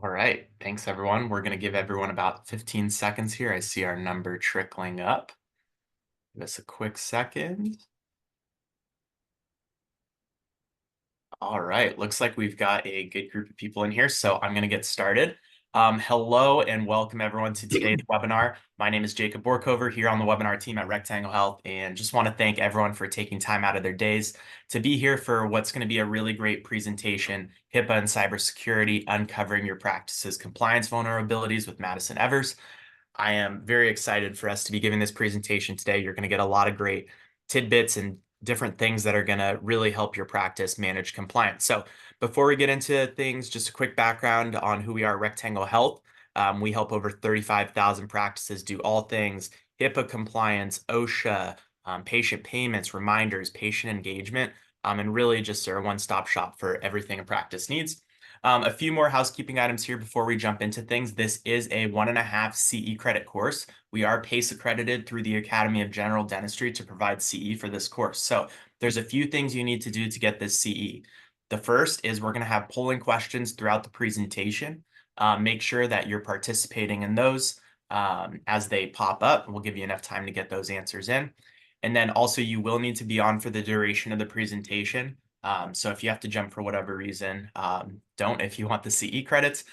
All right. Thanks, everyone. We're going to give everyone about 15 seconds here. I see our number trickling up. Give us a quick second. All right. Looks like we've got a good group of people in here, so I'm going to get started. Hello and welcome everyone to today's webinar. My name is Jacob Borkover here on the webinar team at Rectangle Health, and just want to thank everyone for taking time out of their days to be here for what's going to be a really great presentation, HIPAA and Cybersecurity, Uncovering Your Practice's Compliance Vulnerabilities with Madison Evers. I am very excited for us to be giving this presentation today. You're going to get a lot of great tidbits and different things that are going to really help your practice manage compliance. So before we get into things, just a quick background on who we are at Rectangle Health. We help over 35,000 practices do all things HIPAA compliance, OSHA, patient payments, reminders, patient engagement, and really just are a one-stop shop for everything a practice needs. A few more housekeeping items here before we jump into things. This is a 1.5 CE credit course. We are PACE accredited through the Academy of General Dentistry to provide CE for this course. So there's a few things you need to do to get this CE. The first is we're going to have polling questions throughout the presentation. Make sure that you're participating in those as they pop up. We'll give you enough time to get those answers in. And then also you will need to be on for the duration of the presentation. So if you have to jump for whatever reason, don't if you want the CE credits.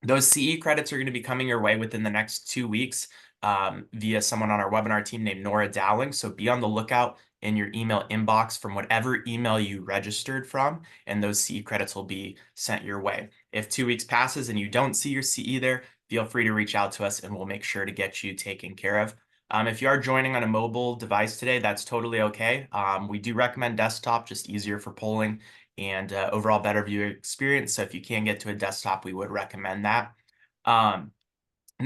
Those CE credits are going to be coming your way within the next 2 weeks via someone on our webinar team named Nora Dowling. So be on the lookout in your email inbox from whatever email you registered from, and those CE credits will be sent your way. If 2 weeks passes and you don't see your CE there, feel free to reach out to us and we'll make sure to get you taken care of. If you are joining on a mobile device today, that's totally okay. We do recommend desktop, just easier for polling and overall better viewer experience. So if you can get to a desktop, we would recommend that. And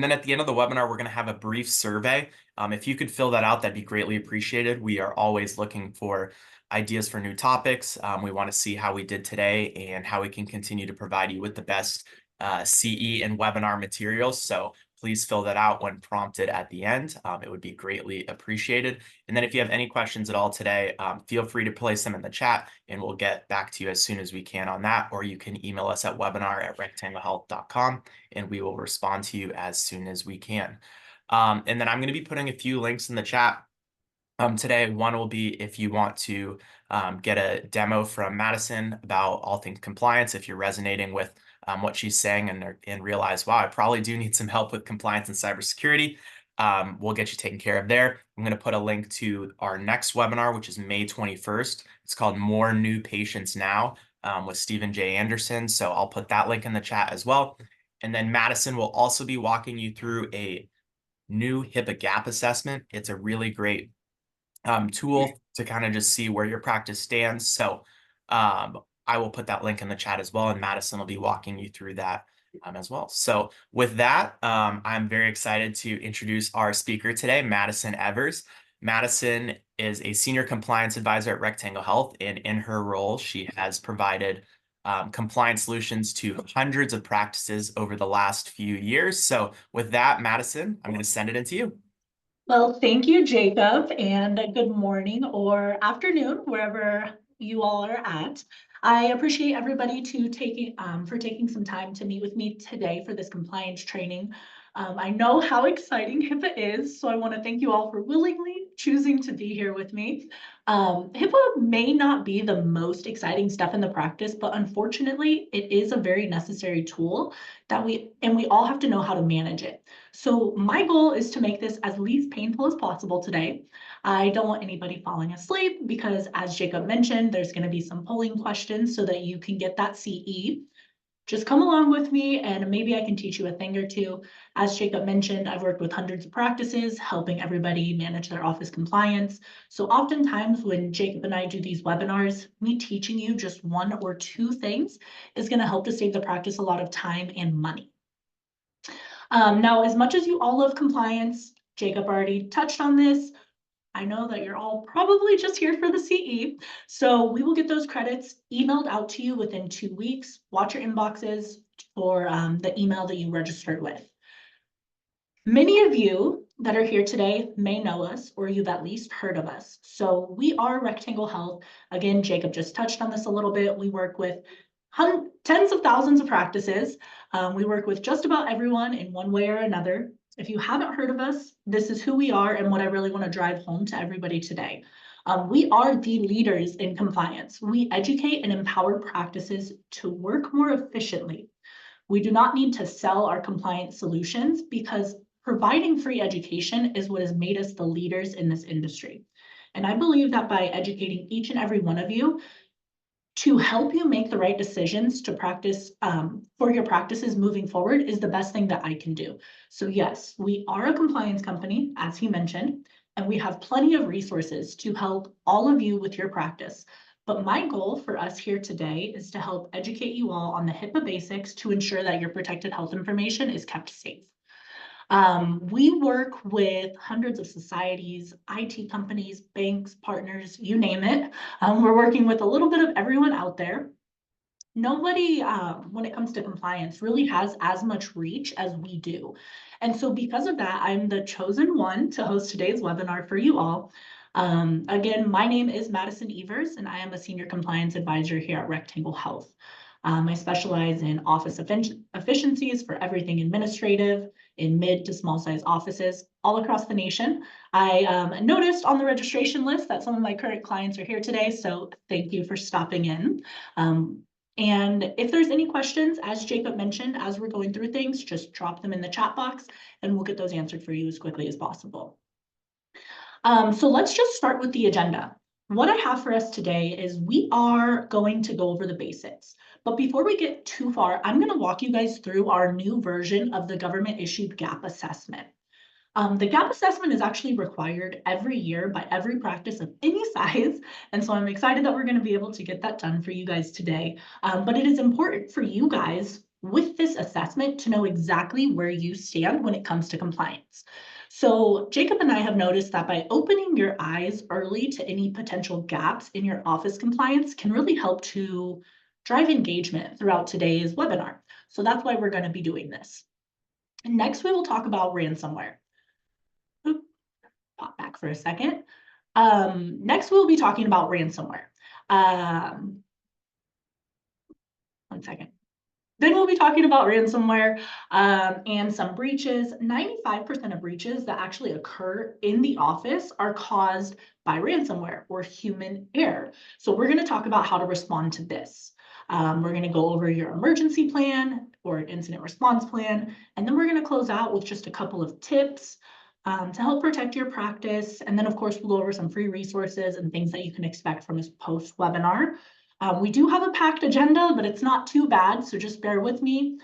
then at the end of the webinar, we're going to have a brief survey. If you could fill that out, that'd be greatly appreciated. We are always looking for ideas for new topics. We want to see how we did today and how we can continue to provide you with the best CE and webinar materials. So please fill that out when prompted at the end. It would be greatly appreciated. And then if you have any questions at all today, feel free to place them in the chat and we'll get back to you as soon as we can on that. Or you can email us at webinar@rectanglehealth.com and we will respond to you as soon as we can. And then I'm going to be putting a few links in the chat today. One will be if you want to get a demo from Madison about all things compliance, if you're resonating with what she's saying and realize, wow, I probably do need some help with compliance and cybersecurity. We'll get you taken care of there. I'm going to put a link to our next webinar, which is May 21st. It's called More New Patients Now with Stephen J. Anderson. So I'll put that link in the chat as well. And then Madison will also be walking you through a new HIPAA Gap Assessment. It's a really great tool to kind of just see where your practice stands. So I will put that link in the chat as well, and Madison will be walking you through that as well. So with that, I'm very excited to introduce our speaker today, Madison Evers. Madison is a senior compliance advisor at Rectangle Health, and in her role, she has provided compliance solutions to hundreds of practices over the last few years. So with that, Madison, I'm going to send it into you. Well, thank you, Jacob, and good morning or afternoon, wherever you all are at. I appreciate everybody for taking some time to meet with me today for this compliance training. I know how exciting HIPAA is, so I want to thank you all for willingly choosing to be here with me. HIPAA may not be the most exciting stuff in the practice, but unfortunately, it is a very necessary tool that we all have to know how to manage it. So my goal is to make this as least painful as possible today. I don't want anybody falling asleep because, as Jacob mentioned, there's going to be some polling questions so that you can get that CE. Just come along with me and maybe I can teach you a thing or two. As Jacob mentioned, I've worked with hundreds of practices, helping everybody manage their office compliance. So oftentimes when Jacob and I do these webinars, me teaching you just one or two things is going to help to save the practice a lot of time and money. Now, as much as you all love compliance, Jacob already touched on this. I know that you're all probably just here for the CE. So we will get those credits emailed out to you within 2 weeks. Watch your inboxes for the email that you registered with. Many of you that are here today may know us, or you've at least heard of us. So we are Rectangle Health. Again, Jacob just touched on this a little bit. We work with tens of thousands of practices. We work with just about everyone in one way or another. If you haven't heard of us, this is who we are and what I really want to drive home to everybody today. We are the leaders in compliance. We educate and empower practices to work more efficiently. We do not need to sell our compliance solutions because providing free education is what has made us the leaders in this industry. And I believe that by educating each and every one of you to help you make the right decisions to practice for your practices moving forward is the best thing that I can do. So yes, we are a compliance company, as he mentioned, and we have plenty of resources to help all of you with your practice. But my goal for us here today is to help educate you all on the HIPAA basics to ensure that your protected health information is kept safe. We work with hundreds of societies, IT companies, banks, partners, you name it. We're working with a little bit of everyone out there. Nobody, when it comes to compliance, really has as much reach as we do. And so because of that, I'm the chosen one to host today's webinar for you all. Again, my name is Madison Evers, and I am a senior compliance advisor here at Rectangle Health. I specialize in office efficiencies for everything administrative in mid to small size offices all across the nation. I noticed on the registration list that some of my current clients are here today, so thank you for stopping in. And if there's any questions, as Jacob mentioned, as we're going through things, just drop them in the chat box and we'll get those answered for you as quickly as possible. So let's just start with the agenda. What I have for us today is we are going to go over the basics. But before we get too far, I'm going to walk you guys through our new version of the government issued gap assessment. The gap assessment is actually required every year by every practice of any size. And so I'm excited that we're going to be able to get that done for you guys today. But it is important for you guys with this assessment to know exactly where you stand when it comes to compliance. So Jacob and I have noticed that by opening your eyes early to any potential gaps in your office compliance can really help to drive engagement throughout today's webinar. So that's why we're going to be doing this. And next, we will talk about ransomware. Pop back for a second. Next, we'll be talking about ransomware. One second. Then we'll be talking about ransomware and some breaches. 95% of breaches that actually occur in the office are caused by ransomware or human error. So we're going to talk about how to respond to this. We're going to go over your emergency plan or incident response plan, and then we're going to close out with just a couple of tips to help protect your practice. And then, of course, we'll go over some free resources and things that you can expect from this post-webinar. We do have a packed agenda, but it's not too bad, so just bear with me.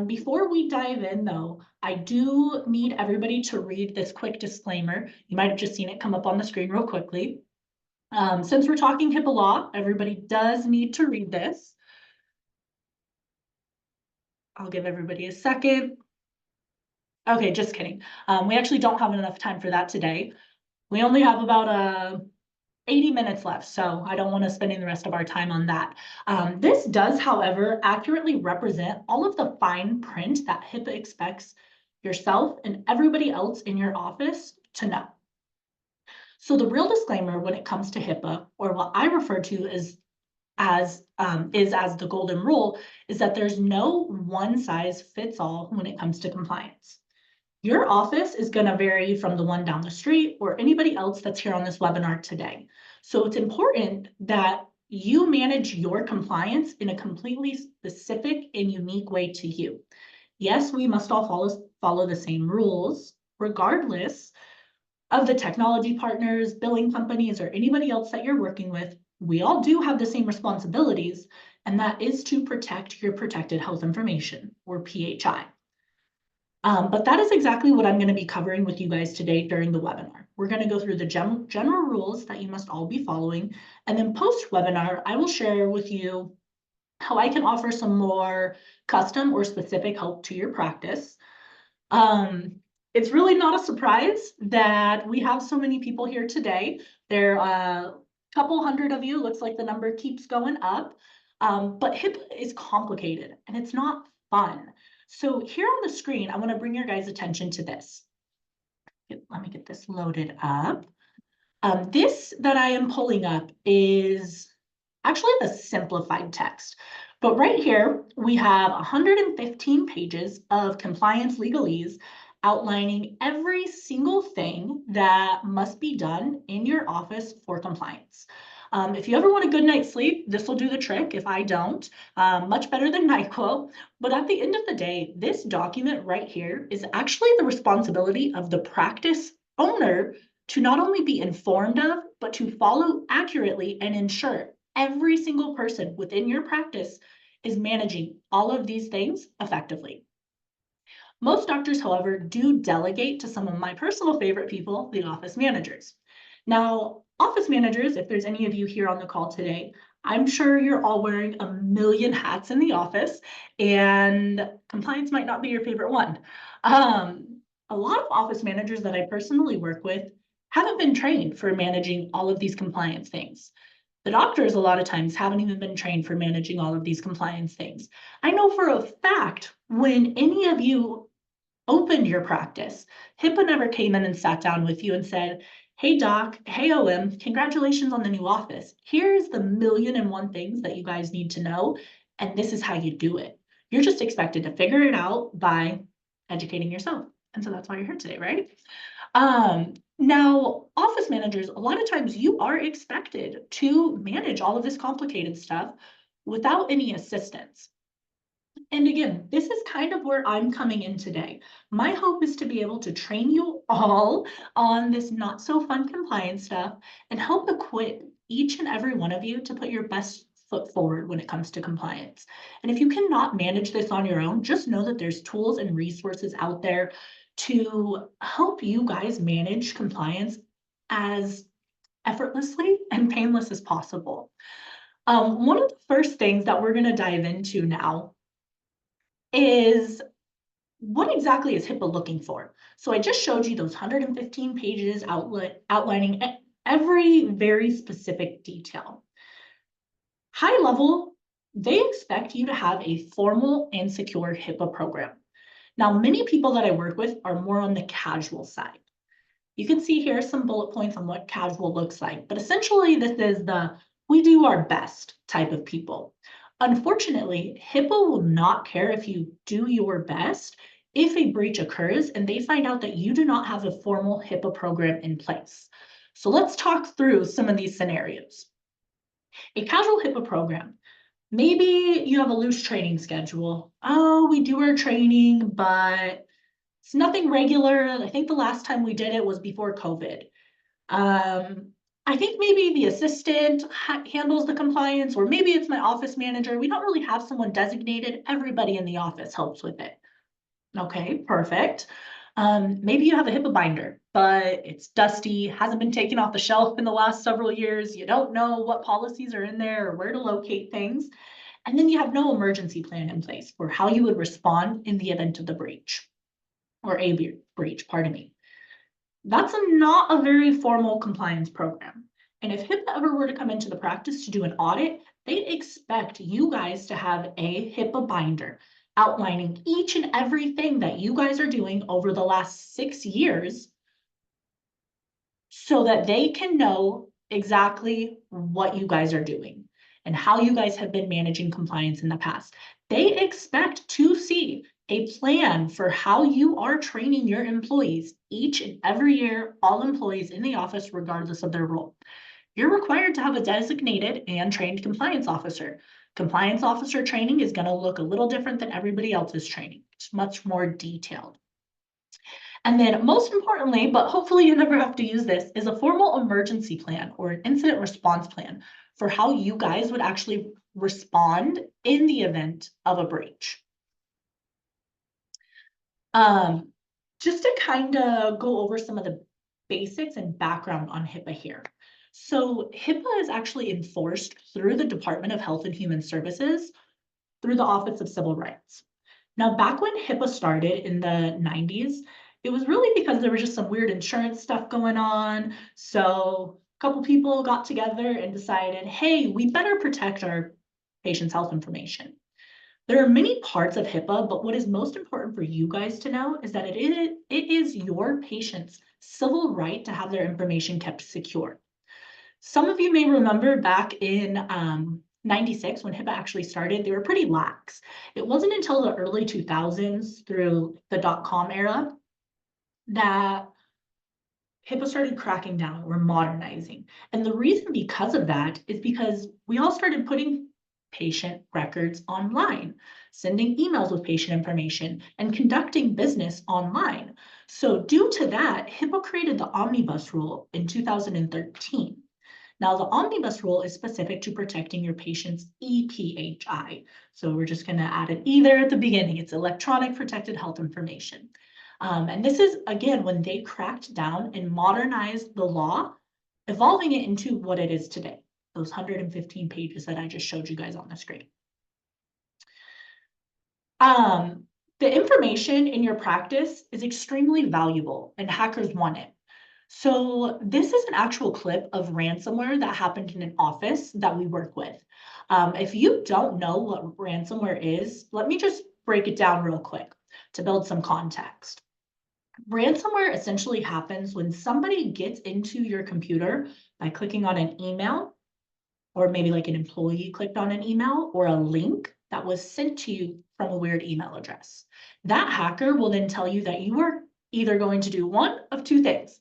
Before we dive in, though, I do need everybody to read this quick disclaimer. You might have just seen it come up on the screen real quickly. Since we're talking HIPAA law, everybody does need to read this. I'll give everybody a second. Okay, just kidding. We actually don't have enough time for that today. We only have about 80 minutes left, so I don't want to spend the rest of our time on that. This does, however, accurately represent all of the fine print that HIPAA expects yourself and everybody else in your office to know. So the real disclaimer when it comes to HIPAA, or what I refer to as the golden rule, is that there's no one size fits all when it comes to compliance. Your office is going to vary from the one down the street or anybody else that's here on this webinar today. So it's important that you manage your compliance in a completely specific and unique way to you. Yes, we must all follow the same rules, regardless of the technology partners, billing companies, or anybody else that you're working with. We all do have the same responsibilities, and that is to protect your protected health information, or PHI. But that is exactly what I'm going to be covering with you guys today during the webinar. We're going to go through the general rules that you must all be following. And then post-webinar, I will share with you how I can offer some more custom or specific help to your practice. It's really not a surprise that we have so many people here today. There are a couple hundred of you. Looks like the number keeps going up. But HIPAA is complicated and it's not fun. So here on the screen, I want to bring your guys' attention to this. Let me get this loaded up. This that I am pulling up is actually the simplified text. But right here, we have 115 pages of compliance legalese outlining every single thing that must be done in your office for compliance. If you ever want a good night's sleep, this will do the trick. If I don't, much better than NyQuil. But at the end of the day, this document right here is actually the responsibility of the practice owner to not only be informed of, but to follow accurately and ensure every single person within your practice is managing all of these things effectively. Most doctors, however, do delegate to some of my personal favorite people, the office managers. Now, office managers, if there's any of you here on the call today, I'm sure you're all wearing a million hats in the office, and compliance might not be your favorite one. A lot of office managers that I personally work with haven't been trained for managing all of these compliance things. The doctors, a lot of times, haven't even been trained for managing all of these compliance things. I know for a fact when any of you opened your practice, HIPAA never came in and sat down with you and said, hey doc, hey OM, congratulations on the new office. Here's the million and one things that you guys need to know, and this is how you do it. You're just expected to figure it out by educating yourself. And so that's why you're here today, right? Now, office managers, a lot of times you are expected to manage all of this complicated stuff without any assistance. And again, this is kind of where I'm coming in today. My hope is to be able to train you all on this not so fun compliance stuff and help equip each and every one of you to put your best foot forward when it comes to compliance. And if you cannot manage this on your own, just know that there's tools and resources out there to help you guys manage compliance as effortlessly and painless as possible. One of the first things that we're going to dive into now is what exactly is HIPAA looking for? So I just showed you those 115 pages outlining every very specific detail. High level, they expect you to have a formal and secure HIPAA program. Now, many people that I work with are more on the casual side. You can see here some bullet points on what casual looks like, but essentially this is the we do our best type of people. Unfortunately, HIPAA will not care if you do your best if a breach occurs and they find out that you do not have a formal HIPAA program in place. So let's talk through some of these scenarios. A casual HIPAA program. Maybe you have a loose training schedule. Oh, we do our training, but it's nothing regular. I think the last time we did it was before COVID. I think maybe the assistant handles the compliance, or maybe it's my office manager. We don't really have someone designated. Everybody in the office helps with it. Okay, perfect. Maybe you have a HIPAA binder, but it's dusty, hasn't been taken off the shelf in the last several years. You don't know what policies are in there or where to locate things. And then you have no emergency plan in place for how you would respond in the event of the breach or a breach, pardon me. That's not a very formal compliance program. And if HIPAA ever were to come into the practice to do an audit, they expect you guys to have a HIPAA binder outlining each and everything that you guys are doing over the last 6 years so that they can know exactly what you guys are doing and how you guys have been managing compliance in the past. They expect to see a plan for how you are training your employees each and every year, all employees in the office, regardless of their role. You're required to have a designated and trained compliance officer. Compliance officer training is going to look a little different than everybody else's training. It's much more detailed. And then most importantly, but hopefully you never have to use this, is a formal emergency plan or an incident response plan for how you guys would actually respond in the event of a breach. Just to kind of go over some of the basics and background on HIPAA here. So HIPAA is actually enforced through the Department of Health and Human Services through the Office of Civil Rights. Now, back when HIPAA started in the 90s, it was really because there was just some weird insurance stuff going on. So a couple people got together and decided, hey, we better protect our patients' health information. There are many parts of HIPAA, but what is most important for you guys to know is that it is your patient's civil right to have their information kept secure. Some of you may remember back in 96 when HIPAA actually started, they were pretty lax. It wasn't until the early 2000s through the .com era that HIPAA started cracking down or modernizing. And the reason because of that is because we all started putting patient records online, sending emails with patient information, and conducting business online. So due to that, HIPAA created the Omnibus Rule in 2013. Now, the Omnibus Rule is specific to protecting your patient's EPHI. So we're just going to add an E there at the beginning. It's electronic protected health information. And this is, again, when they cracked down and modernized the law, evolving it into what it is today, those 115 pages that I just showed you guys on the screen. The information in your practice is extremely valuable and hackers want it. So this is an actual clip of ransomware that happened in an office that we work with. If you don't know what ransomware is, let me just break it down real quick to build some context. Ransomware essentially happens when somebody gets into your computer by clicking on an email, or maybe like an employee clicked on an email or a link that was sent to you from a weird email address. That hacker will then tell you that you are either going to do one of two things.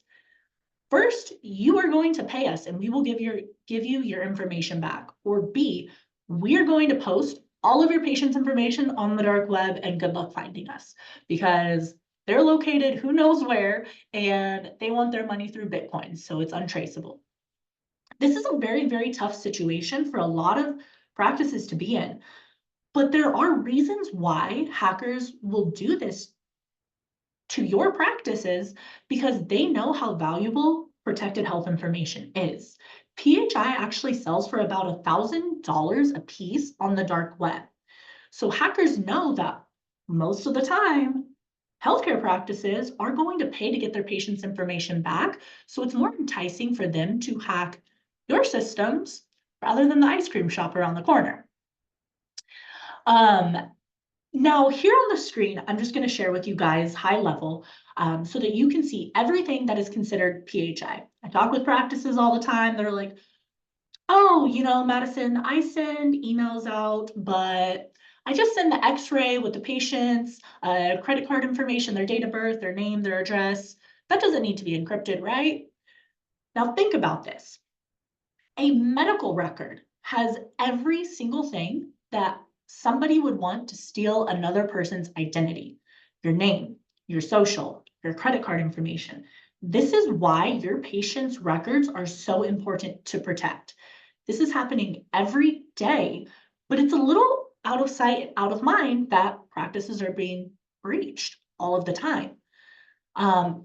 First, you are going to pay us and we will give you your information back. Or B, we're going to post all of your patient's information on the dark web and good luck finding us, because they're located who knows where and they want their money through Bitcoin, so it's untraceable. This is a very, very tough situation for a lot of practices to be in, but there are reasons why hackers will do this to your practices because they know how valuable protected health information is. PHI actually sells for about $1,000 a piece on the dark web. So hackers know that most of the time, healthcare practices are going to pay to get their patients' information back. So it's more enticing for them to hack your systems rather than the ice cream shop around the corner. Now here on the screen, I'm just going to share with you guys high level so that you can see everything that is considered PHI. I talk with practices all the time. They're like, oh, you know, Madison, I send emails out, but I just send the x-ray with the patient's credit card information, their date of birth, their name, their address. That doesn't need to be encrypted, right? Now think about this. A medical record has every single thing that somebody would want to steal another person's identity, your name, your social, your credit card information. This is why your patient's records are so important to protect. This is happening every day, but it's a little out of sight, out of mind that practices are being breached all of the time.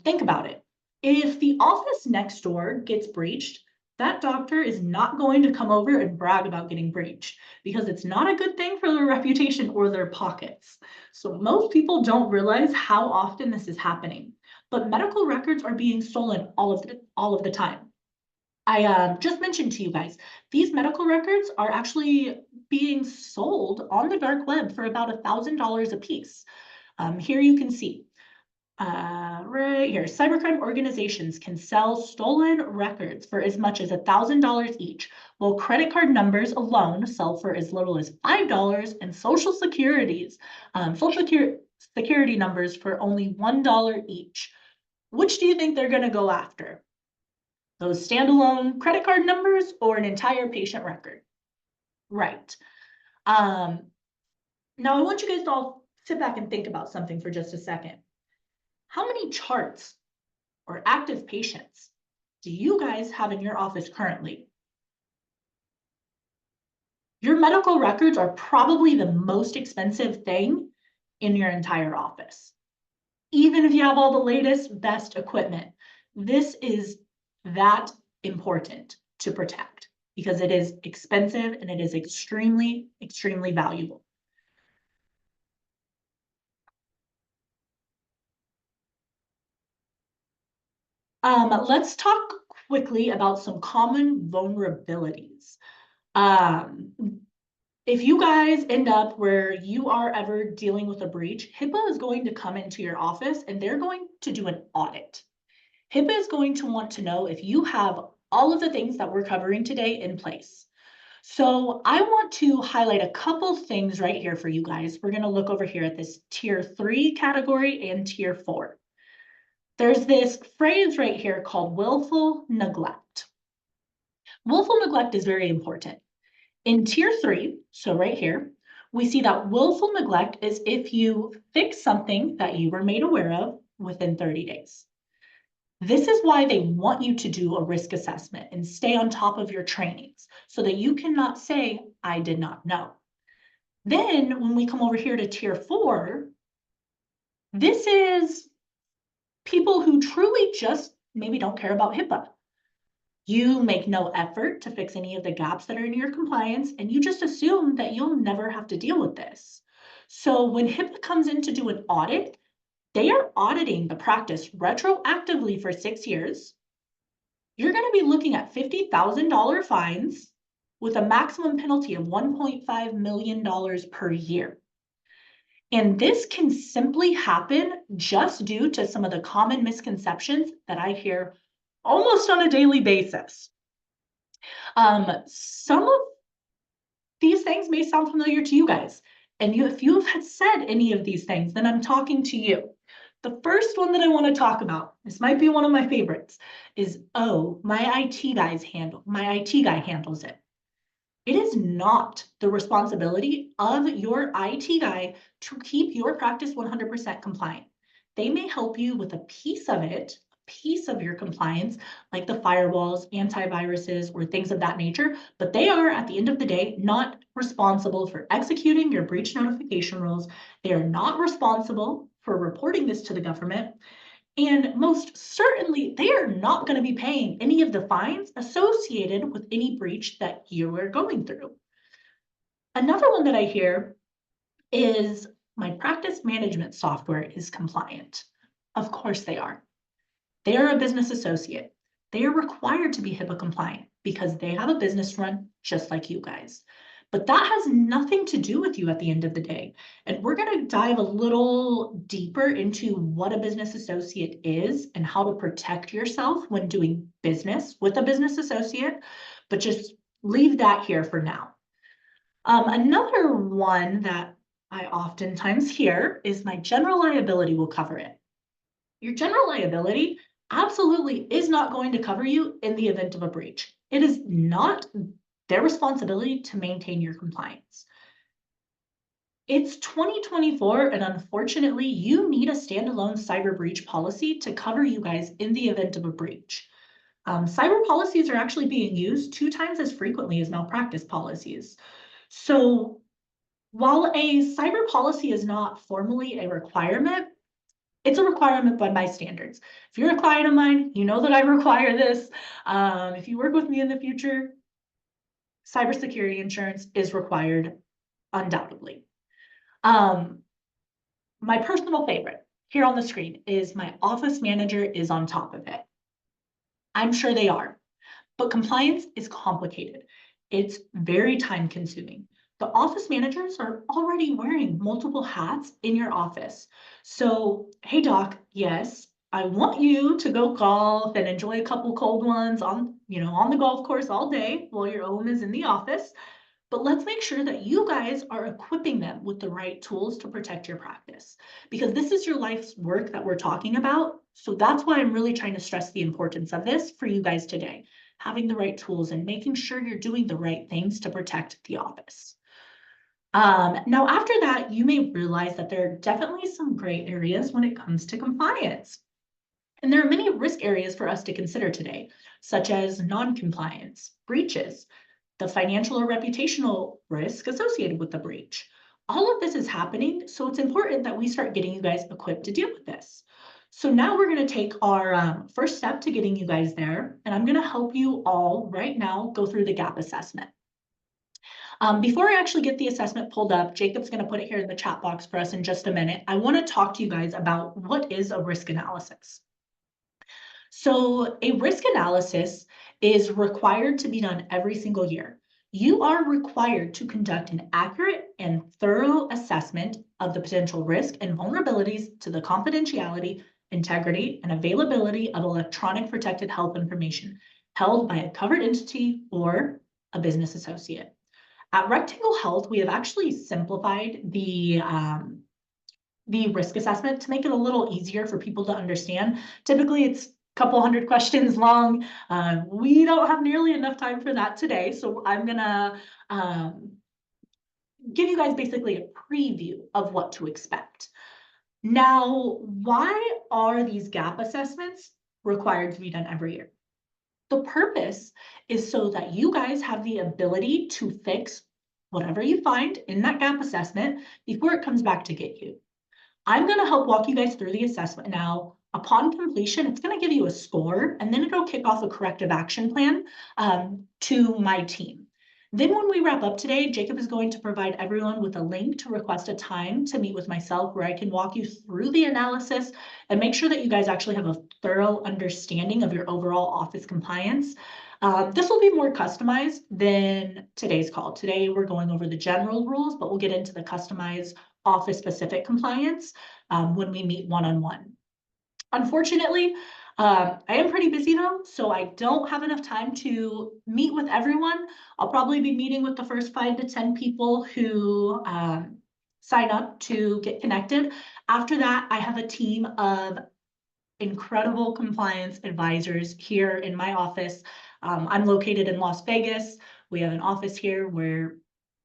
Think about it. If the office next door gets breached, that doctor is not going to come over and brag about getting breached because it's not a good thing for their reputation or their pockets. So most people don't realize how often this is happening, but medical records are being stolen all of the time. I just mentioned to you guys, these medical records are actually being sold on the dark web for about $1,000 a piece. Here you can see. Right here, cybercrime organizations can sell stolen records for as much as $1,000 each, while credit card numbers alone sell for as little as $5, and social security numbers for only $1 each. Which do you think they're going to go after? Those standalone credit card numbers or an entire patient record? Right. Now I want you guys to all sit back and think about something for just a second. How many charts or active patients do you guys have in your office currently? Your medical records are probably the most expensive thing in your entire office. Even if you have all the latest, best equipment, this is that important to protect because it is expensive and it is extremely, extremely valuable. Let's talk quickly about some common vulnerabilities. If you guys end up where you are ever dealing with a breach, HIPAA is going to come into your office and they're going to do an audit. HIPAA is going to want to know if you have all of the things that we're covering today in place. So I want to highlight a couple things right here for you guys. We're going to look over here at this tier 3 category and tier 4. There's this phrase right here called willful neglect. Willful neglect is very important. In tier 3, so right here, we see that willful neglect is if you fix something that you were made aware of within 30 days. This is why they want you to do a risk assessment and stay on top of your trainings so that you cannot say, I did not know. Then when we come over here to tier 4, this is people who truly just maybe don't care about HIPAA. You make no effort to fix any of the gaps that are in your compliance, and you just assume that you'll never have to deal with this. So when HIPAA comes in to do an audit, they are auditing the practice retroactively for 6 years. You're going to be looking at $50,000 fines with a maximum penalty of $1.5 million per year. And this can simply happen just due to some of the common misconceptions that I hear almost on a daily basis. Some of these things may sound familiar to you guys. And if you have said any of these things, then I'm talking to you. The first one that I want to talk about, this might be one of my favorites, is, oh, my IT guy handles it. It is not the responsibility of your IT guy to keep your practice 100% compliant. They may help you with a piece of it, a piece of your compliance, like the firewalls, antiviruses, or things of that nature, but they are, at the end of the day, not responsible for executing your breach notification rules. They are not responsible for reporting this to the government. And most certainly, they are not going to be paying any of the fines associated with any breach that you are going through. Another one that I hear is my practice management software is compliant. Of course they are. They are a business associate. They are required to be HIPAA compliant because they have a business run just like you guys. But that has nothing to do with you at the end of the day. And we're going to dive a little deeper into what a business associate is and how to protect yourself when doing business with a business associate, but just leave that here for now. Another one that I oftentimes hear is my general liability will cover it. Your general liability absolutely is not going to cover you in the event of a breach. It is not their responsibility to maintain your compliance. It's 2024, and unfortunately, you need a standalone cyber breach policy to cover you guys in the event of a breach. Cyber policies are actually being used 2 times as frequently as malpractice policies. So while a cyber policy is not formally a requirement, it's a requirement by my standards. If you're a client of mine, you know that I require this. If you work with me in the future, cybersecurity insurance is required, undoubtedly. My personal favorite here on the screen is my office manager is on top of it. I'm sure they are, but compliance is complicated. It's very time consuming. The office managers are already wearing multiple hats in your office. So, hey doc, yes, I want you to go golf and enjoy a couple cold ones on the golf course all day while your own is in the office. But let's make sure that you guys are equipping them with the right tools to protect your practice, because this is your life's work that we're talking about. So that's why I'm really trying to stress the importance of this for you guys today, having the right tools and making sure you're doing the right things to protect the office. Now, after that, you may realize that there are definitely some gray areas when it comes to compliance. And there are many risk areas for us to consider today, such as non-compliance, breaches, the financial or reputational risk associated with the breach. All of this is happening, so it's important that we start getting you guys equipped to deal with this. So now we're going to take our first step to getting you guys there, and I'm going to help you all right now go through the gap assessment. Before I actually get the assessment pulled up, Jacob's going to put it here in the chat box for us in just a minute. I want to talk to you guys about what is a risk analysis. So a risk analysis is required to be done every single year. You are required to conduct an accurate and thorough assessment of the potential risk and vulnerabilities to the confidentiality, integrity, and availability of electronic protected health information held by a covered entity or a business associate. At Rectangle Health, we have actually simplified the risk assessment to make it a little easier for people to understand. Typically, it's a couple hundred questions long. We don't have nearly enough time for that today, so I'm gonna give you guys basically a preview of what to expect. Now, why are these gap assessments required to be done every year? The purpose is so that you guys have the ability to fix whatever you find in that gap assessment before it comes back to get you. I'm going to help walk you guys through the assessment now. Upon completion, it's going to give you a score, and then it'll kick off a corrective action plan to my team. Then when we wrap up today, Jacob is going to provide everyone with a link to request a time to meet with myself where I can walk you through the analysis and make sure that you guys actually have a thorough understanding of your overall office compliance. This will be more customized than today's call. Today, we're going over the general rules, but we'll get into the customized office-specific compliance when we meet one-on-one. Unfortunately, I am pretty busy though, so I don't have enough time to meet with everyone. I'll probably be meeting with the first 5 to 10 people who sign up to get connected. After that, I have a team of incredible compliance advisors here in my office. I'm located in Las Vegas. We have an office here where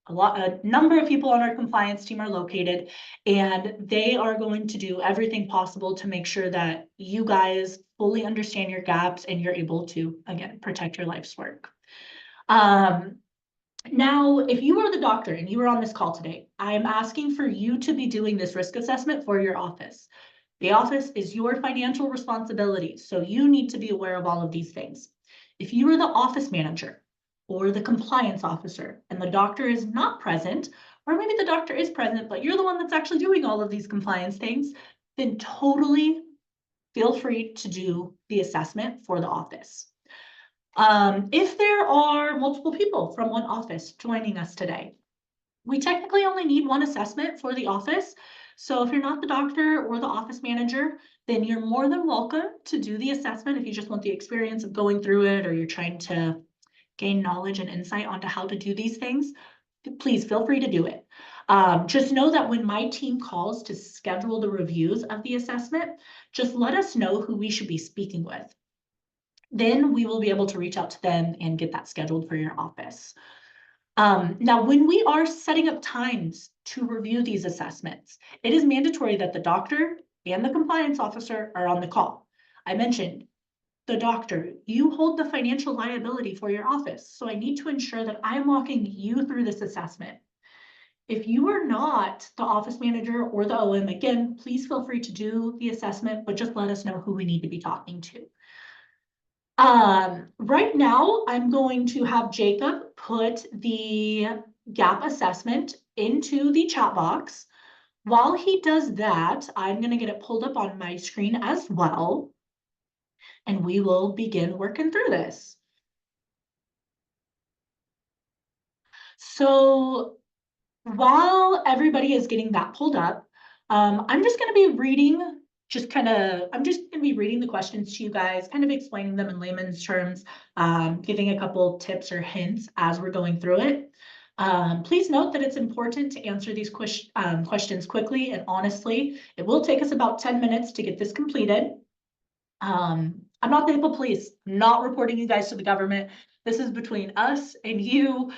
a number of people on our compliance team are located, and they are going to do everything possible to make sure that you guys fully understand your gaps and you're able to, again, protect your life's work. Now, if you are the doctor and you were on this call today, I'm asking for you to be doing this risk assessment for your office. The office is your financial responsibility, so you need to be aware of all of these things. If you are the office manager or the compliance officer and the doctor is not present, or maybe the doctor is present, but you're the one that's actually doing all of these compliance things, then totally feel free to do the assessment for the office. If there are multiple people from one office joining us today, we technically only need one assessment for the office. So if you're not the doctor or the office manager, then you're more than welcome to do the assessment if you just want the experience of going through it, or you're trying to gain knowledge and insight onto how to do these things. Please feel free to do it. Just know that when my team calls to schedule the reviews of the assessment, just let us know who we should be speaking with. Then we will be able to reach out to them and get that scheduled for your office. Now, when we are setting up times to review these assessments, it is mandatory that the doctor and the compliance officer are on the call. I mentioned the doctor, you hold the financial liability for your office, so I need to ensure that I'm walking you through this assessment. If you are not the office manager or the OM, again, please feel free to do the assessment, but just let us know who we need to be talking to. Right now, I'm going to have Jacob put the gap assessment into the chat box. While he does that, I'm going to get it pulled up on my screen as well, and we will begin working through this. So while everybody is getting that pulled up, I'm just going to be reading the questions to you guys, kind of explaining them in layman's terms, giving a couple tips or hints as we're going through it. Please note that it's important to answer these questions quickly and honestly. It will take us about 10 minutes to get this completed. I'm not the HIPAA police, I'm not reporting you guys to the government. This is between us and you.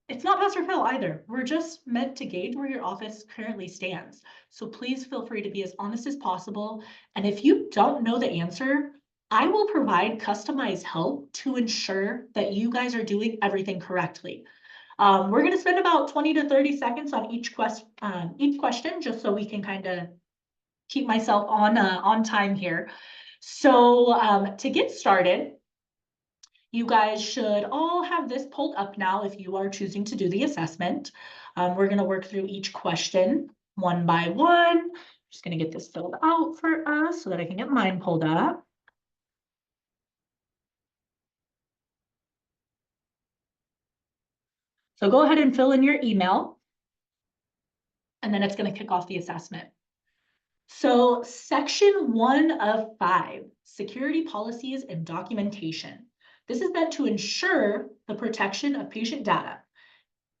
It's not pass or fail either. We're just meant to gauge where your office currently stands. So please feel free to be as honest as possible. And if you don't know the answer, I will provide customized help to ensure that you guys are doing everything correctly. We're going to spend about 20 to 30 seconds on each question, just so we can kind of keep myself on time here. So to get started, you guys should all have this pulled up now if you are choosing to do the assessment. We're going to work through each question one by one. Just going to get this filled out for us so that I can get mine pulled up. So go ahead and fill in your email, and then it's going to kick off the assessment. So section 1 of 5 security policies and documentation. This is meant to ensure the protection of patient data.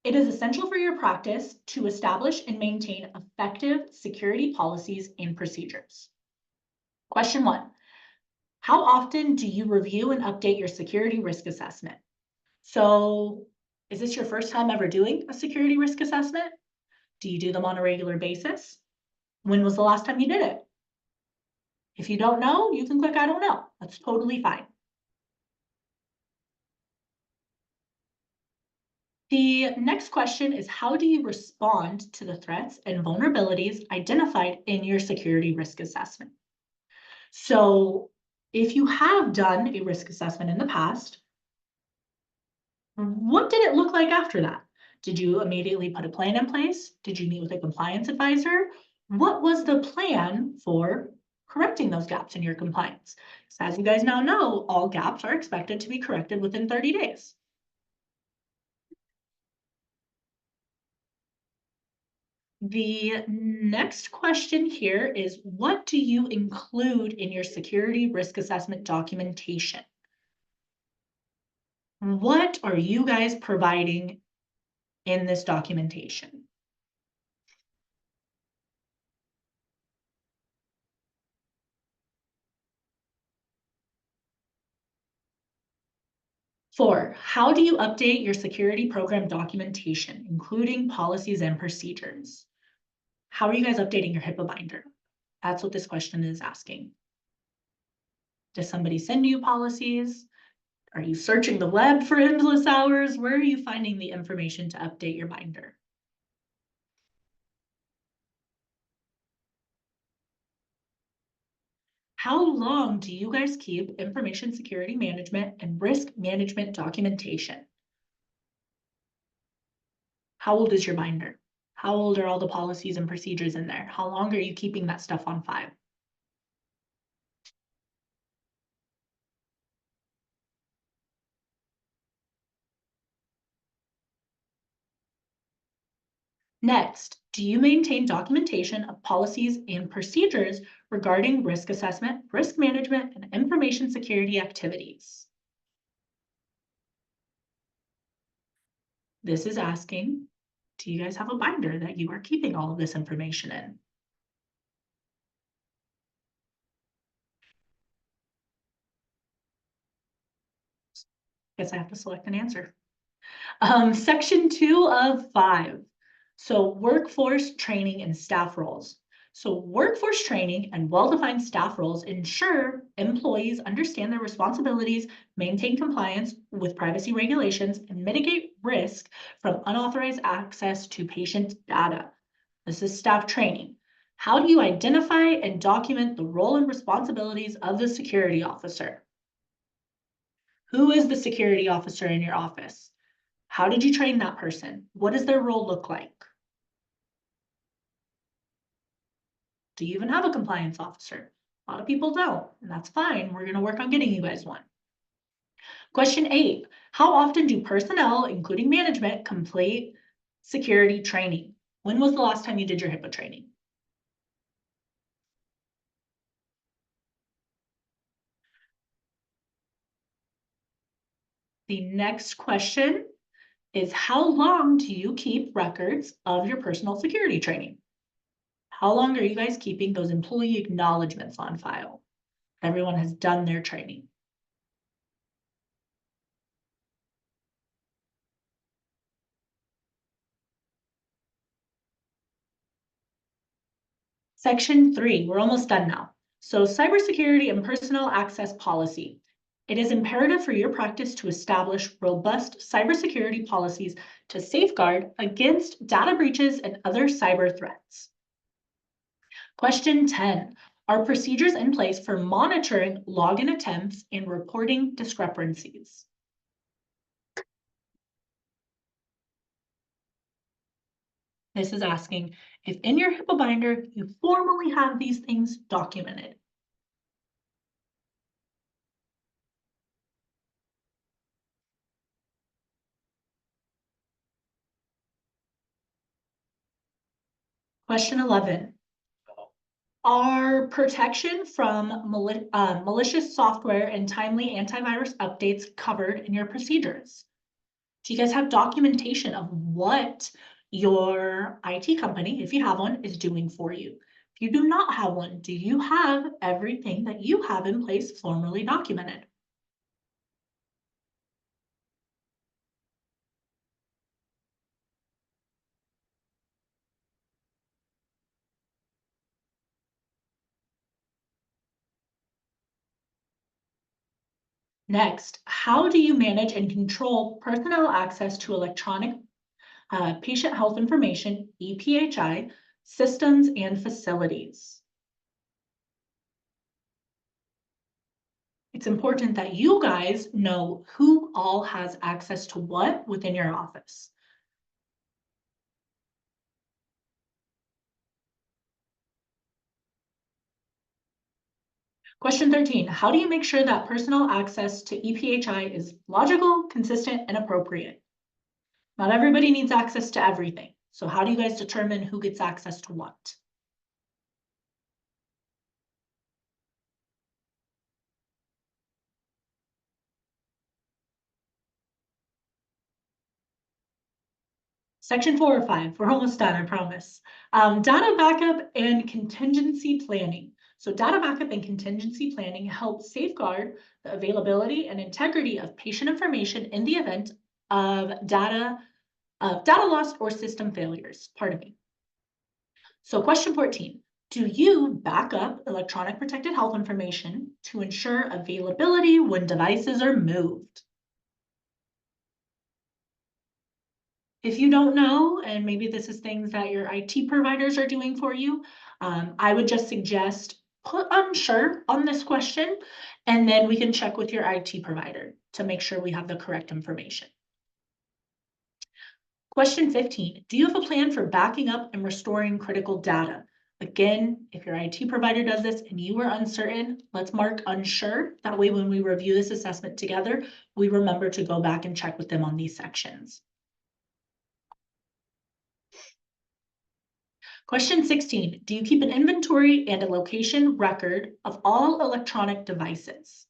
It is essential for your practice to establish and maintain effective security policies and procedures. Question 1. How often do you review and update your security risk assessment? So, is this your first time ever doing a security risk assessment? Do you do them on a regular basis? When was the last time you did it? If you don't know, you can click I don't know. That's totally fine. The next question is, how do you respond to the threats and vulnerabilities identified in your security risk assessment? So if you have done a risk assessment in the past, what did it look like after that? Did you immediately put a plan in place? Did you meet with a compliance advisor? What was the plan for correcting those gaps in your compliance? So as you guys now know, all gaps are expected to be corrected within 30 days. The next question here is, what do you include in your security risk assessment documentation? What are you guys providing in this documentation? Four, how do you update your security program documentation, including policies and procedures? How are you guys updating your HIPAA binder? That's what this question is asking. Does somebody send you policies? Are you searching the web for endless hours? Where are you finding the information to update your binder? How long do you guys keep information security management and risk management documentation? How old is your binder? How old are all the policies and procedures in there? How long are you keeping that stuff on file? Next, do you maintain documentation of policies and procedures regarding risk assessment, risk management, and information security activities? This is asking, do you guys have a binder that you are keeping all of this information in? Guess I have to select an answer. Section 2 of 5. So workforce training and staff roles. So workforce training and well-defined staff roles ensure employees understand their responsibilities, maintain compliance with privacy regulations, and mitigate risk from unauthorized access to patient data. This is staff training. How do you identify and document the role and responsibilities of the security officer? Who is the security officer in your office? How did you train that person? What does their role look like? Do you even have a compliance officer? A lot of people don't, and that's fine. We're going to work on getting you guys one. Question 8, how often do personnel, including management, complete security training? When was the last time you did your HIPAA training? The next question is, how long do you keep records of your personal security training? How long are you guys keeping those employee acknowledgements on file? Everyone has done their training. Section 3, we're almost done now. So cybersecurity and personnel access policy. It is imperative for your practice to establish robust cybersecurity policies to safeguard against data breaches and other cyber threats. Question 10, are procedures in place for monitoring login attempts and reporting discrepancies? This is asking if in your HIPAA binder, you formally have these things documented. Question 11, Are protection from malicious software and timely antivirus updates covered in your procedures? Do you guys have documentation of what your IT company, if you have one, is doing for you? If you do not have one, do you have everything that you have in place formally documented? Next, how do you manage and control personnel access to electronic patient health information, EPHI, systems and facilities? It's important that you guys know who all has access to what within your office. Question 13, how do you make sure that personal access to EPHI is logical, consistent, and appropriate? Not everybody needs access to everything. So how do you guys determine who gets access to what? Section 4 or 5, we're almost done, I promise. Data backup and contingency planning. So data backup and contingency planning help safeguard the availability and integrity of patient information in the event of data loss or system failures, pardon me. So question 14, do you back up electronic protected health information to ensure availability when devices are moved? If you don't know, and maybe this is things that your IT providers are doing for you, I would just suggest put unsure on this question, and then we can check with your IT provider to make sure we have the correct information. Question 15, do you have a plan for backing up and restoring critical data? Again, if your IT provider does this and you are uncertain, let's mark unsure. That way, when we review this assessment together, we remember to go back and check with them on these sections. Question 16, do you keep an inventory and a location record of all electronic devices?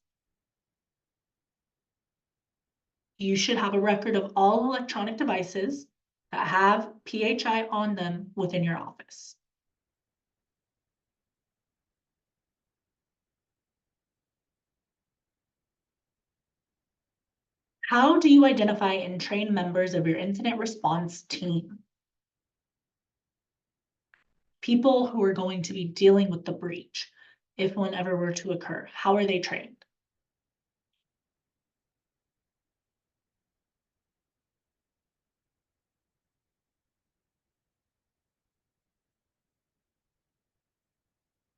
You should have a record of all electronic devices that have PHI on them within your office. How do you identify and train members of your incident response team? People who are going to be dealing with the breach, if one ever were to occur, how are they trained?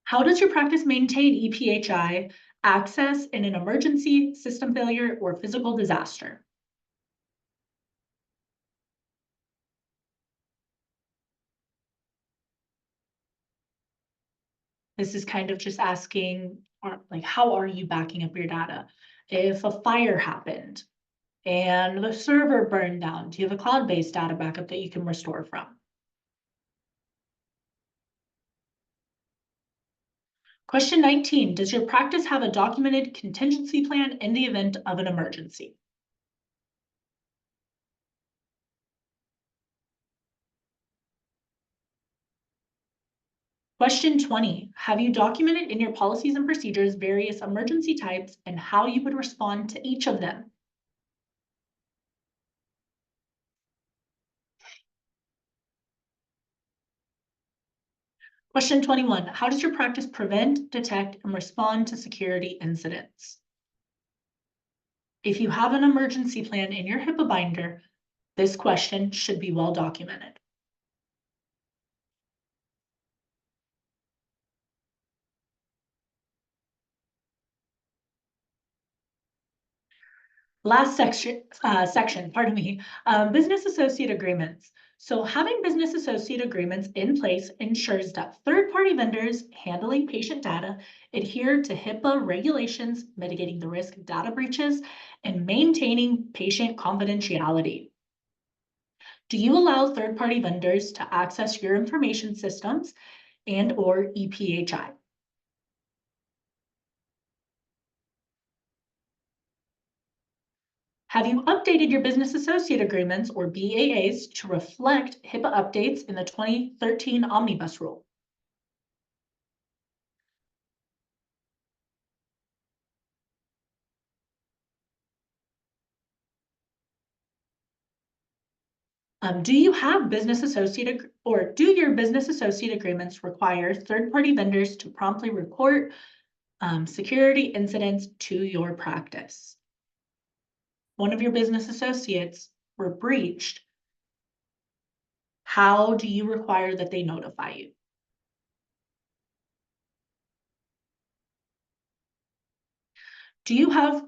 How does your practice maintain EPHI access in an emergency, system failure, or physical disaster? This is kind of just asking, like, how are you backing up your data? If a fire happened and the server burned down, do you have a cloud-based data backup that you can restore from? Question 19, does your practice have a documented contingency plan in the event of an emergency? Question 20, have you documented in your policies and procedures various emergency types and how you would respond to each of them? Question 21, how does your practice prevent, detect, and respond to security incidents? If you have an emergency plan in your HIPAA binder, this question should be well documented. Last section, pardon me, business associate agreements. So having business associate agreements in place ensures that third-party vendors handling patient data adhere to HIPAA regulations, mitigating the risk of data breaches, and maintaining patient confidentiality. Do you allow third-party vendors to access your information systems and/or EPHI. Have you updated your business associate agreements or BAAs to reflect HIPAA updates in the 2013 Omnibus Rule? Do you have business associate or do your business associate agreements require third-party vendors to promptly report security incidents to your practice? One of your business associates were breached. How do you require that they notify you? Do you have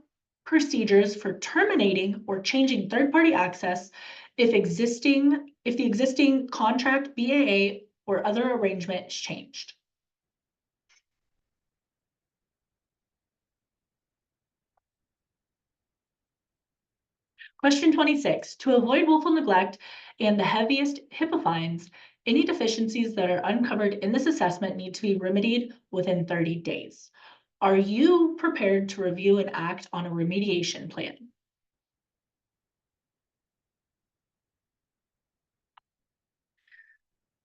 procedures for terminating or changing third-party access if the existing contract, BAA, or other arrangement is changed? Question 26, to avoid willful neglect and the heaviest HIPAA fines, any deficiencies that are uncovered in this assessment need to be remedied within 30 days. Are you prepared to review and act on a remediation plan?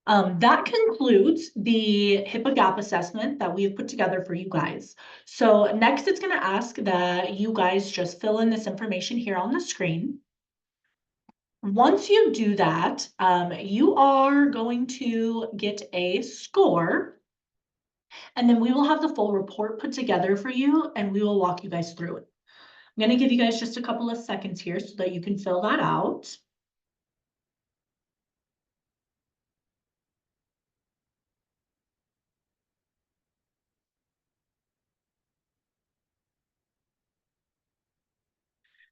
That concludes the HIPAA Gap Assessment that we have put together for you guys. So next it's gonna ask that you guys just fill in this information here on the screen. Once you do that, you are going to get a score, and then we will have the full report put together for you, and we will walk you guys through it. I'm gonna give you guys just a couple of seconds here so that you can fill that out.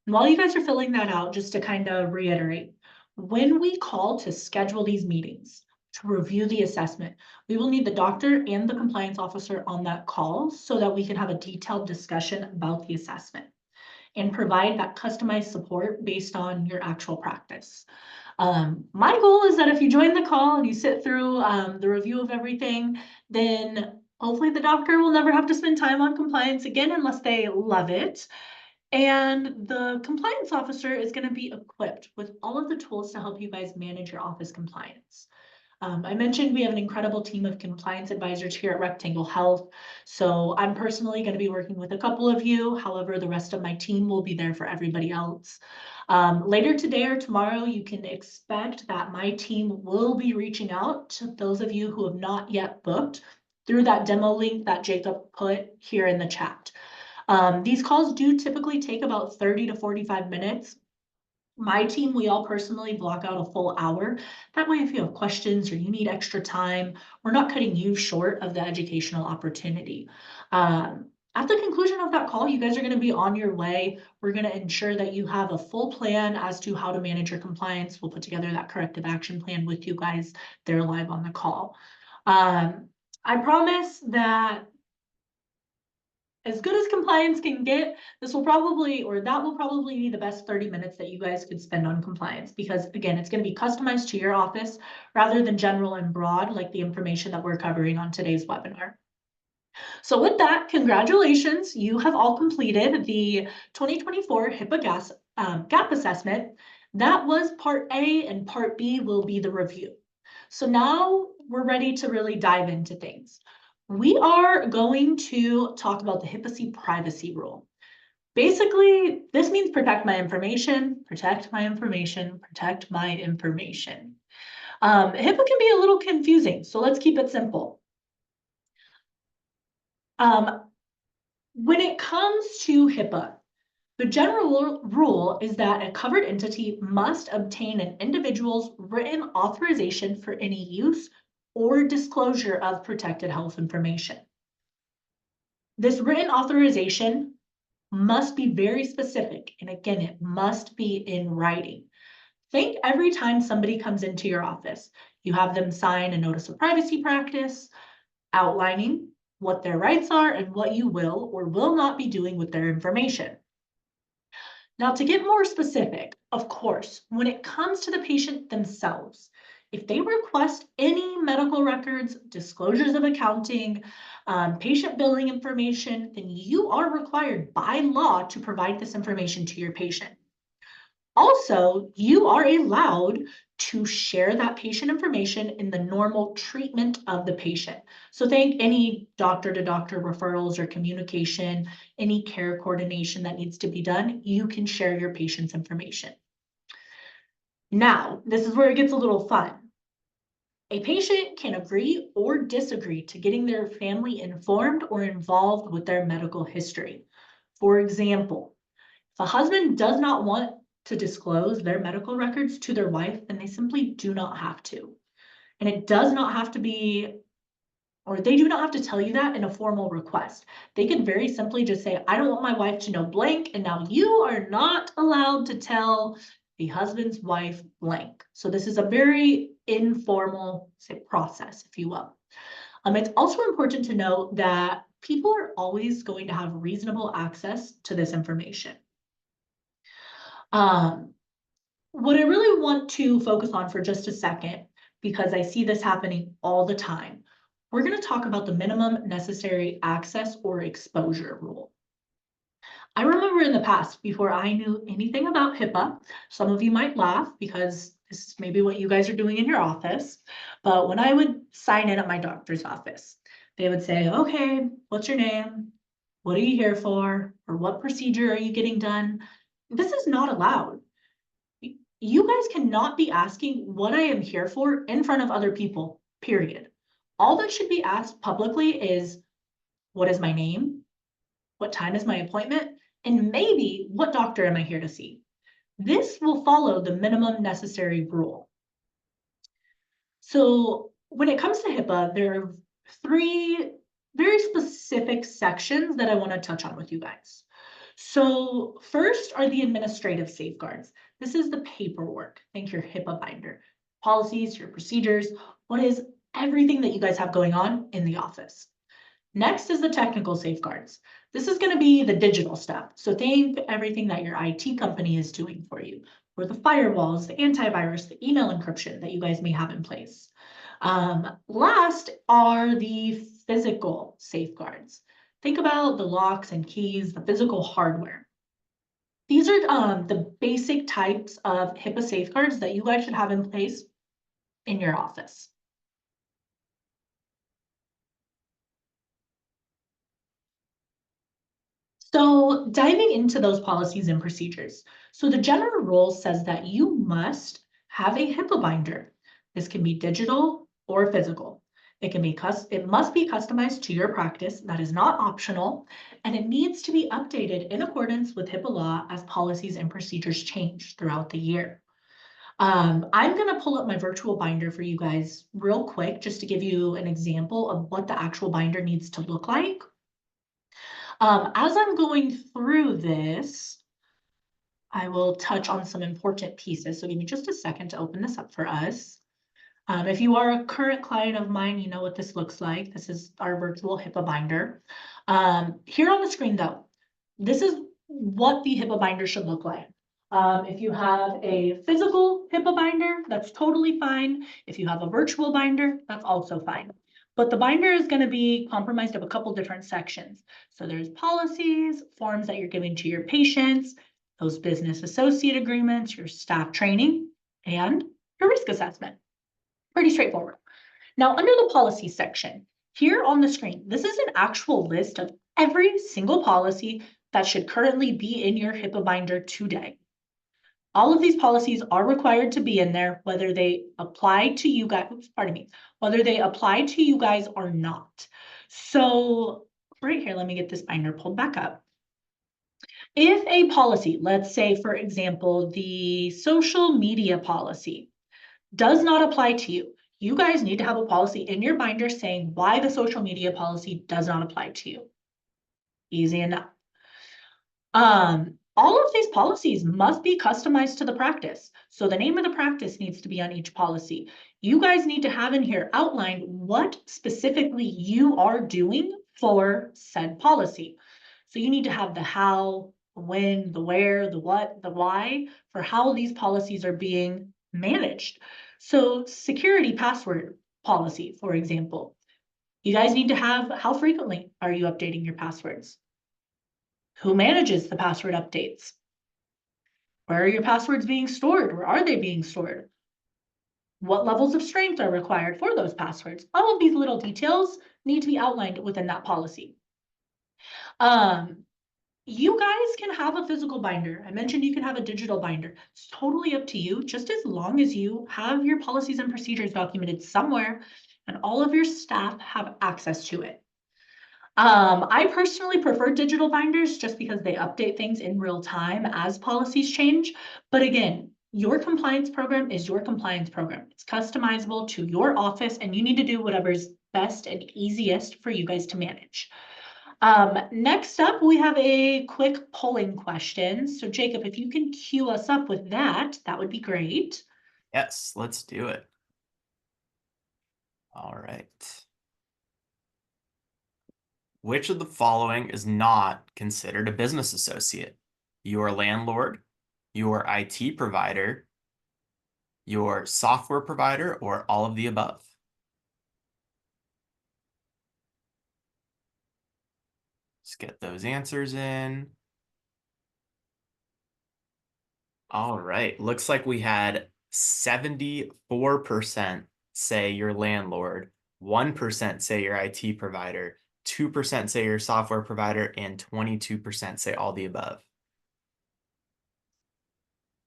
And while you guys are filling that out, just to kind of reiterate, when we call to schedule these meetings to review the assessment, we will need the doctor and the compliance officer on that call so that we can have a detailed discussion about the assessment and provide that customized support based on your actual practice. My goal is that if you join the call and you sit through the review of everything, then hopefully the doctor will never have to spend time on compliance again unless they love it. And the compliance officer is going to be equipped with all of the tools to help you guys manage your office compliance. I mentioned we have an incredible team of compliance advisors here at Rectangle Health. So I'm personally going to be working with a couple of you. However, the rest of my team will be there for everybody else. Later today or tomorrow, you can expect that my team will be reaching out to those of you who have not yet booked through that demo link that Jacob put here in the chat. These calls do typically take about 30 to 45 minutes. My team, we all personally block out a full hour. That way, if you have questions or you need extra time, we're not cutting you short of the educational opportunity. At the conclusion of that call, you guys are going to be on your way. We're going to ensure that you have a full plan as to how to manage your compliance. We'll put together that corrective action plan with you guys. They're live on the call. I promise that as good as compliance can get, that will probably be the best 30 minutes that you guys could spend on compliance, because again, it's going to be customized to your office rather than general and broad like the information that we're covering on today's webinar. So with that, congratulations, you have all completed the 2024 HIPAA Gap Assessment. That was part A, and part B will be the review. So now we're ready to really dive into things. We are going to talk about the HIPAA privacy rule. Basically, this means protect my information, protect my information, protect my information. HIPAA can be a little confusing, so let's keep it simple. When it comes to HIPAA, the general rule is that a covered entity must obtain an individual's written authorization for any use or disclosure of protected health information. This written authorization must be very specific, and again, it must be in writing. Think every time somebody comes into your office, you have them sign a notice of privacy practice outlining what their rights are and what you will or will not be doing with their information. Now, to get more specific, of course, when it comes to the patient themselves, If they request any medical records, disclosures of accounting, patient billing information, then you are required by law to provide this information to your patient. Also, you are allowed to share that patient information in the normal treatment of the patient. So think any doctor-to-doctor referrals or communication, any care coordination that needs to be done, you can share your patient's information. Now, this is where it gets a little fun. A patient can agree or disagree to getting their family informed or involved with their medical history. For example, if a husband does not want to disclose their medical records to their wife, then they simply do not have to. And it does not have to be, or they do not have to tell you that in a formal request. They can very simply just say, I don't want my wife to know blank, and now you are not allowed to tell the husband's wife blank. So this is a very informal, say, process, if you will. It's also important to note that people are always going to have reasonable access to this information. What I really want to focus on for just a second, because I see this happening all the time, we're going to talk about the minimum necessary access or exposure rule. I remember in the past, before I knew anything about HIPAA, some of you might laugh because this is maybe what you guys are doing in your office, but when I would sign in at my doctor's office, they would say, okay, what's your name? What are you here for? Or what procedure are you getting done? This is not allowed. You guys cannot be asking what I am here for in front of other people, period. All that should be asked publicly is, what is my name? What time is my appointment? And maybe, what doctor am I here to see? This will follow the minimum necessary rule. So when it comes to HIPAA, there are 3 very specific sections that I want to touch on with you guys. So first are the administrative safeguards. This is the paperwork. Think your HIPAA binder, policies, your procedures, what is everything that you guys have going on in the office. Next is the technical safeguards. This is going to be the digital stuff. So think everything that your IT company is doing for you, or the firewalls, the antivirus, the email encryption that you guys may have in place. Last are the physical safeguards. Think about the locks and keys, the physical hardware. These are the basic types of HIPAA safeguards that you guys should have in place in your office. So diving into those policies and procedures. So the general rule says that you must have a HIPAA binder. This can be digital or physical. It must be customized to your practice. That is not optional, and it needs to be updated in accordance with HIPAA law as policies and procedures change throughout the year. I'm going to pull up my virtual binder for you guys real quick, just to give you an example of what the actual binder needs to look like. As I'm going through this, I will touch on some important pieces. So give me just a second to open this up for us. If you are a current client of mine, you know what this looks like. This is our virtual HIPAA binder. Here on the screen though, this is what the HIPAA binder should look like. If you have a physical HIPAA binder, that's totally fine. If you have a virtual binder, that's also fine. But the binder is going to be comprised of a couple different sections. So there's policies, forms that you're giving to your patients, those business associate agreements, your staff training, and your risk assessment. Pretty straightforward. Now, under the policy section, here on the screen, this is an actual list of every single policy that should currently be in your HIPAA binder today. All of these policies are required to be in there, whether they apply to you guys, whether they apply to you guys or not. So right here, let me get this binder pulled back up. If a policy, let's say, for example, the social media policy does not apply to you, you guys need to have a policy in your binder saying why the social media policy does not apply to you. Easy enough. All of these policies must be customized to the practice. So the name of the practice needs to be on each policy. You guys need to have in here outlined what specifically you are doing for said policy. So you need to have the how, the when, the where, the what, the why for how these policies are being managed. So security password policy, for example, you guys need to have, how frequently are you updating your passwords? Who manages the password updates? Where are your passwords being stored? Where are they being stored? What levels of strength are required for those passwords? All of these little details need to be outlined within that policy. You guys can have a physical binder. I mentioned you can have a digital binder. It's totally up to you, just as long as you have your policies and procedures documented somewhere and all of your staff have access to it. I personally prefer digital binders just because they update things in real time as policies change. But again, your compliance program is your compliance program. It's customizable to your office and you need to do whatever's best and easiest for you guys to manage. Next up, we have a quick polling question. So Jacob, if you can cue us up with that, that would be great. Yes, let's do it. All right. Which of the following is not considered a business associate? Your landlord, your IT provider, your software provider, or all of the above? Let's get those answers in. All right. Looks like we had 74% say your landlord, 1% say your IT provider, 2% say your software provider, and 22% say all the above.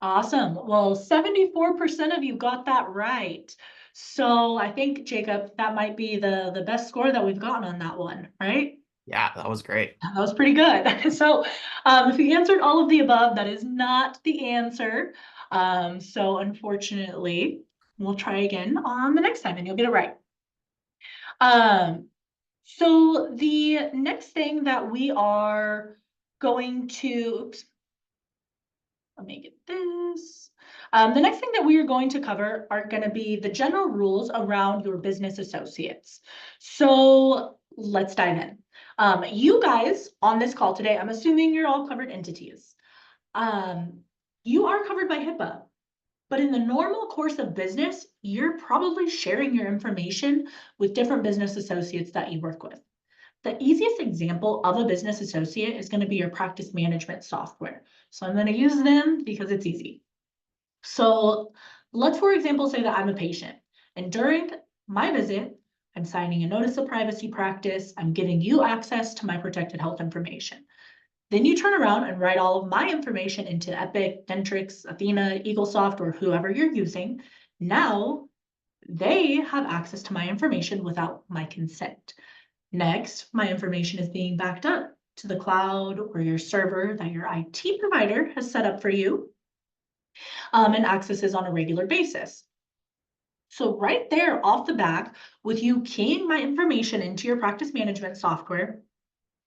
Awesome. Well, 74% of you got that right. So I think, Jacob, that might be the best score that we've gotten on that one, right? Yeah, that was great. That was pretty good. So if you answered all of the above, that is not the answer. So unfortunately, we'll try again on the next time and you'll get it right. So the next thing that we are going to, oops, let me get this. The next thing that we are going to cover are going to be the general rules around your business associates. So let's dive in. You guys on this call today, I'm assuming you're all covered entities. You are covered by HIPAA, but in the normal course of business, you're probably sharing your information with different business associates that you work with. The easiest example of a business associate is going to be your practice management software. So I'm going to use them because it's easy. So let's, for example, say that I'm a patient and during my visit, I'm signing a notice of privacy practice. I'm giving you access to my protected health information. Then you turn around and write all of my information into Epic, Dentrix, Athena, EagleSoft, or whoever you're using. Now they have access to my information without my consent. Next, my information is being backed up to the cloud or your server that your IT provider has set up for you and accesses on a regular basis. So right there off the back, with you keying my information into your practice management software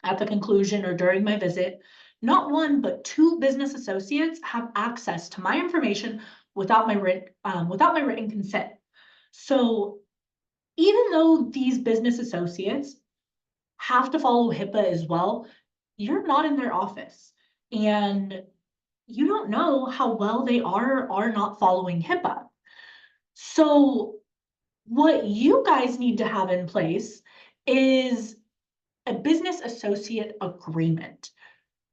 at the conclusion or during my visit, not one, but two business associates have access to my information without my written consent. So even though these business associates have to follow HIPAA as well, you're not in their office and you don't know how well they are or are not following HIPAA. So what you guys need to have in place is a business associate agreement.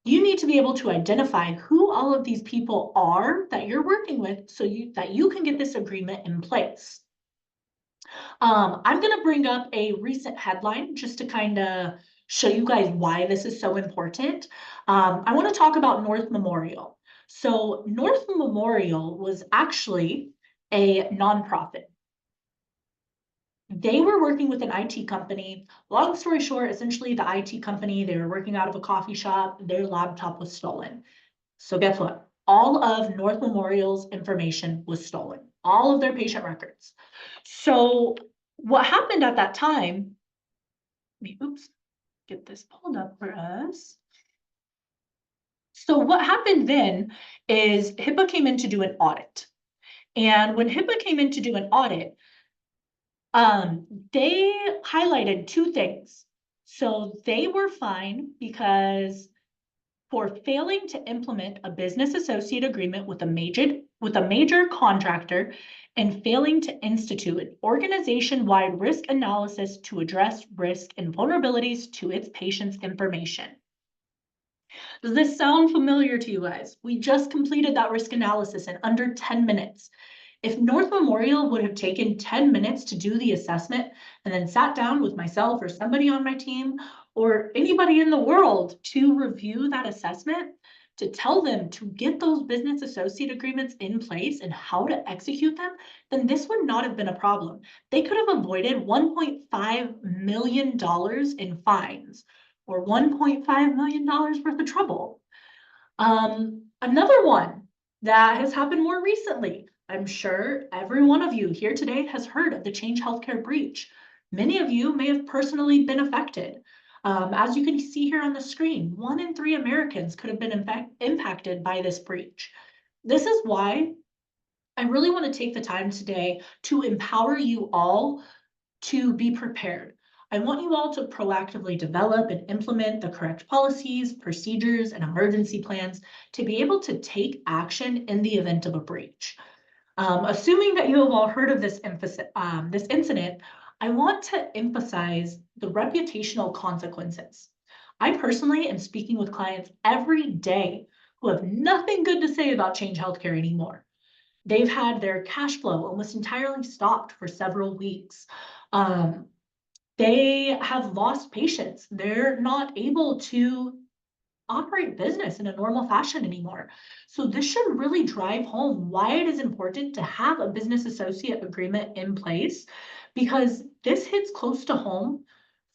You need to be able to identify who all of these people are that you're working with so that you can get this agreement in place. I'm going to bring up a recent headline just to kind of show you guys why this is so important. I want to talk about North Memorial. So North Memorial was actually a nonprofit. They were working with an IT company. Long story short, essentially the IT company, they were working out of a coffee shop. Their laptop was stolen. So guess what? All of North Memorial's information was stolen, all of their patient records. So what happened at that time, oops, get this pulled up for us. So what happened then is HIPAA came in to do an audit. And when HIPAA came in to do an audit, they highlighted two things. So they were fined because for failing to implement a business associate agreement with a with a major contractor and failing to institute an organization-wide risk analysis to address risk and vulnerabilities to its patients' information. Does this sound familiar to you guys? We just completed that risk analysis in under 10 minutes. If North Memorial would have taken 10 minutes to do the assessment and then sat down with myself or somebody on my team or anybody in the world to review that assessment, to tell them to get those business associate agreements in place and how to execute them, then this would not have been a problem. They could have avoided $1.5 million in fines or $1.5 million worth of trouble. Another one that has happened more recently. I'm sure every one of you here today has heard of the Change Healthcare breach. Many of you may have personally been affected. As you can see here on the screen, 1 in 3 Americans could have been impacted by this breach. This is why I really want to take the time today to empower you all to be prepared. I want you all to proactively develop and implement the correct policies, procedures, and emergency plans to be able to take action in the event of a breach. Assuming that you have all heard of this incident, I want to emphasize the reputational consequences. I personally am speaking with clients every day who have nothing good to say about Change Healthcare anymore. They've had their cash flow almost entirely stopped for several weeks. They have lost patients. They're not able to operate business in a normal fashion anymore. So this should really drive home why it is important to have a business associate agreement in place, because this hits close to home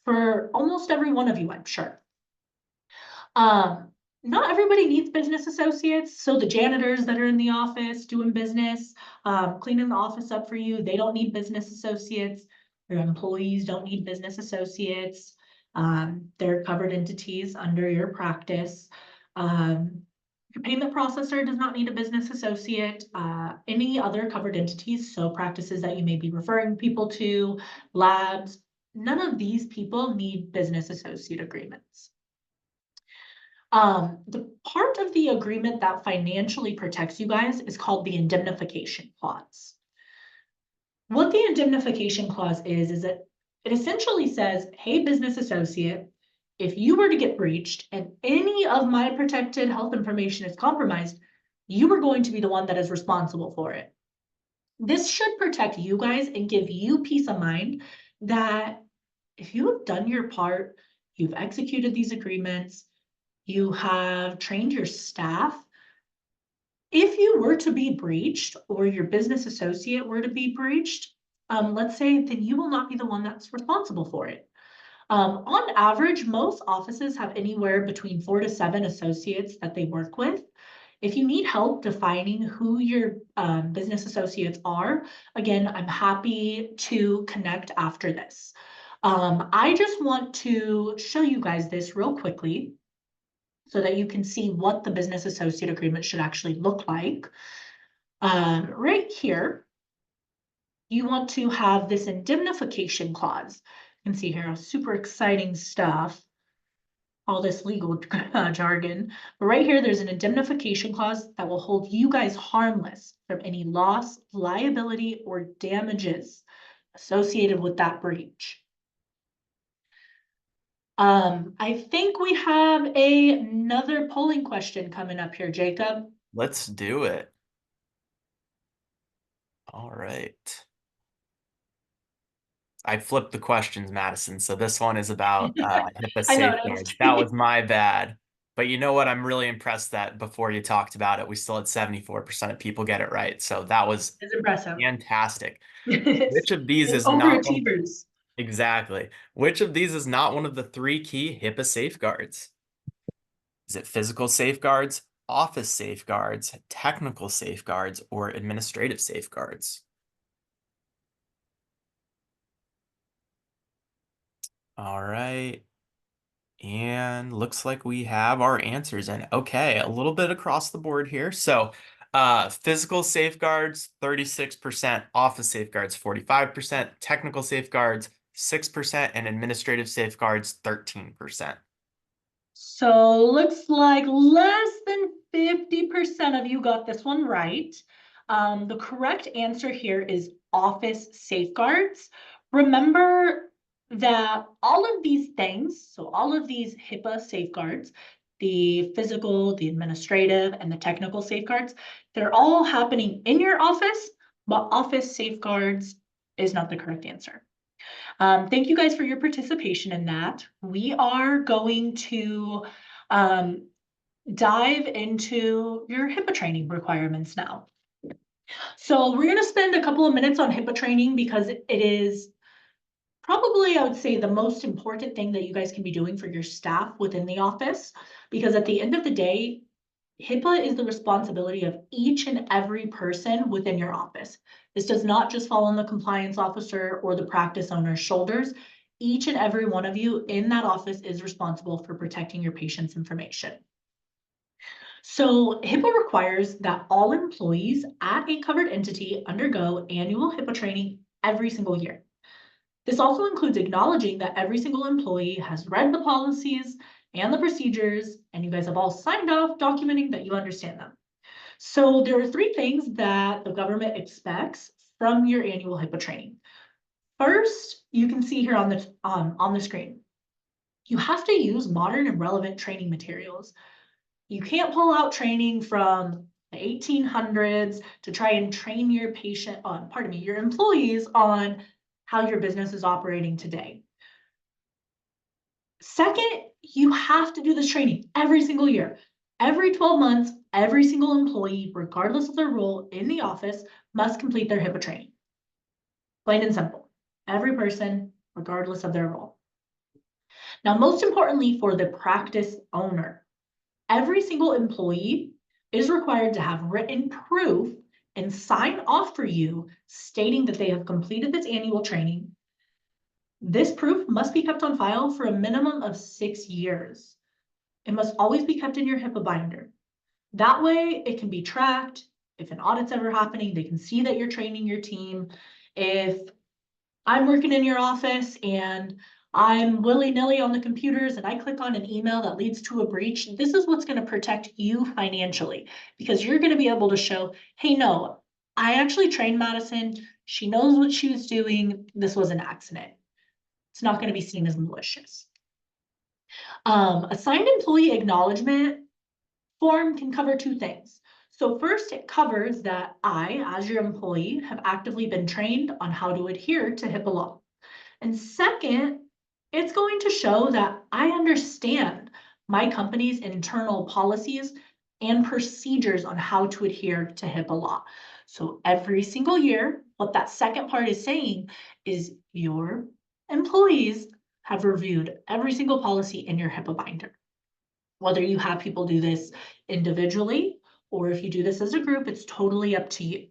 for almost every one of you, I'm sure. Not everybody needs business associates. So the janitors that are in the office doing business, cleaning the office up for you, they don't need business associates. Your employees don't need business associates. They're covered entities under your practice. Your payment processor does not need a business associate. Any other covered entities, so practices that you may be referring people to, labs, none of these people need business associate agreements. The part of the agreement that financially protects you guys is called the indemnification clause. What the indemnification clause is that it essentially says, hey, business associate, if you were to get breached and any of my protected health information is compromised, you are going to be the one that is responsible for it. This should protect you guys and give you peace of mind that if you have done your part, you've executed these agreements, you have trained your staff. If you were to be breached or your business associate were to be breached, let's say, then you will not be the one that's responsible for it. On average, most offices have anywhere between 4 to 7 associates that they work with. If you need help defining who your business associates are, again, I'm happy to connect after this. I just want to show you guys this real quickly so that you can see what the business associate agreement should actually look like. Right here, you want to have this indemnification clause. You can see here, super exciting stuff, all this legal jargon. But right here, there's an indemnification clause that will hold you guys harmless from any loss, liability, or damages associated with that breach. I think we have another polling question coming up here, Jacob. Let's do it. All right. I flipped the questions, Madison. So this one is about HIPAA I noticed. safeguards. That was my bad. But you know what? I'm really impressed that before you talked about it, we still had 74% of people get it right. So that was It's impressive. fantastic. It's Which of these is not one overachievers. exactly? Which of these is not one of the 3 key HIPAA safeguards? Is it physical safeguards, office safeguards, technical safeguards, or administrative safeguards? All right. And looks like we have our answers in. Okay, a little bit across the board here. So physical safeguards, 36%, office safeguards, 45%, technical safeguards, 6%, and administrative safeguards, 13%. So looks like less than 50% of you got this one right. The correct answer here is office safeguards. Remember that all of these things, so all of these HIPAA safeguards, the physical, the administrative, and the technical safeguards, they're all happening in your office, but office safeguards is not the correct answer. Thank you guys for your participation in that. We are going to dive into your HIPAA training requirements now. So we're gonna spend a couple of minutes on HIPAA training because it is probably, I would say, the most important thing that you guys can be doing for your staff within the office. Because at the end of the day, HIPAA is the responsibility of each and every person within your office. This does not just fall on the compliance officer or the practice owner's shoulders. Each and every one of you in that office is responsible for protecting your patient's information. So HIPAA requires that all employees at a covered entity undergo annual HIPAA training every single year. This also includes acknowledging that every single employee has read the policies and the procedures, and you guys have all signed off documenting that you understand them. So there are three things that the government expects from your annual HIPAA training. First, you can see here on the screen, you have to use modern and relevant training materials. You can't pull out training from the 1800s to try and train your your employees on how your business is operating today. Second, you have to do this training every single year. Every 12 months, every single employee, regardless of their role in the office, must complete their HIPAA training. Plain and simple. Every person, regardless of their role. Now, most importantly for the practice owner, every single employee is required to have written proof and sign off for you stating that they have completed this annual training. This proof must be kept on file for a minimum of 6 years. It must always be kept in your HIPAA binder. That way it can be tracked. If an audit's ever happening, they can see that you're training your team. If I'm working in your office and I'm willy-nilly on the computers and I click on an email that leads to a breach, this is what's going to protect you financially, because you're going to be able to show, hey, no, I actually trained Madison. She knows what she was doing. This was an accident. It's not going to be seen as malicious. A signed employee acknowledgement form can cover two things. So first, it covers that I, as your employee, have actively been trained on how to adhere to HIPAA law. And second, it's going to show that I understand my company's internal policies and procedures on how to adhere to HIPAA law. So every single year, what that second part is saying is your employees have reviewed every single policy in your HIPAA binder. Whether you have people do this individually or if you do this as a group, it's totally up to you.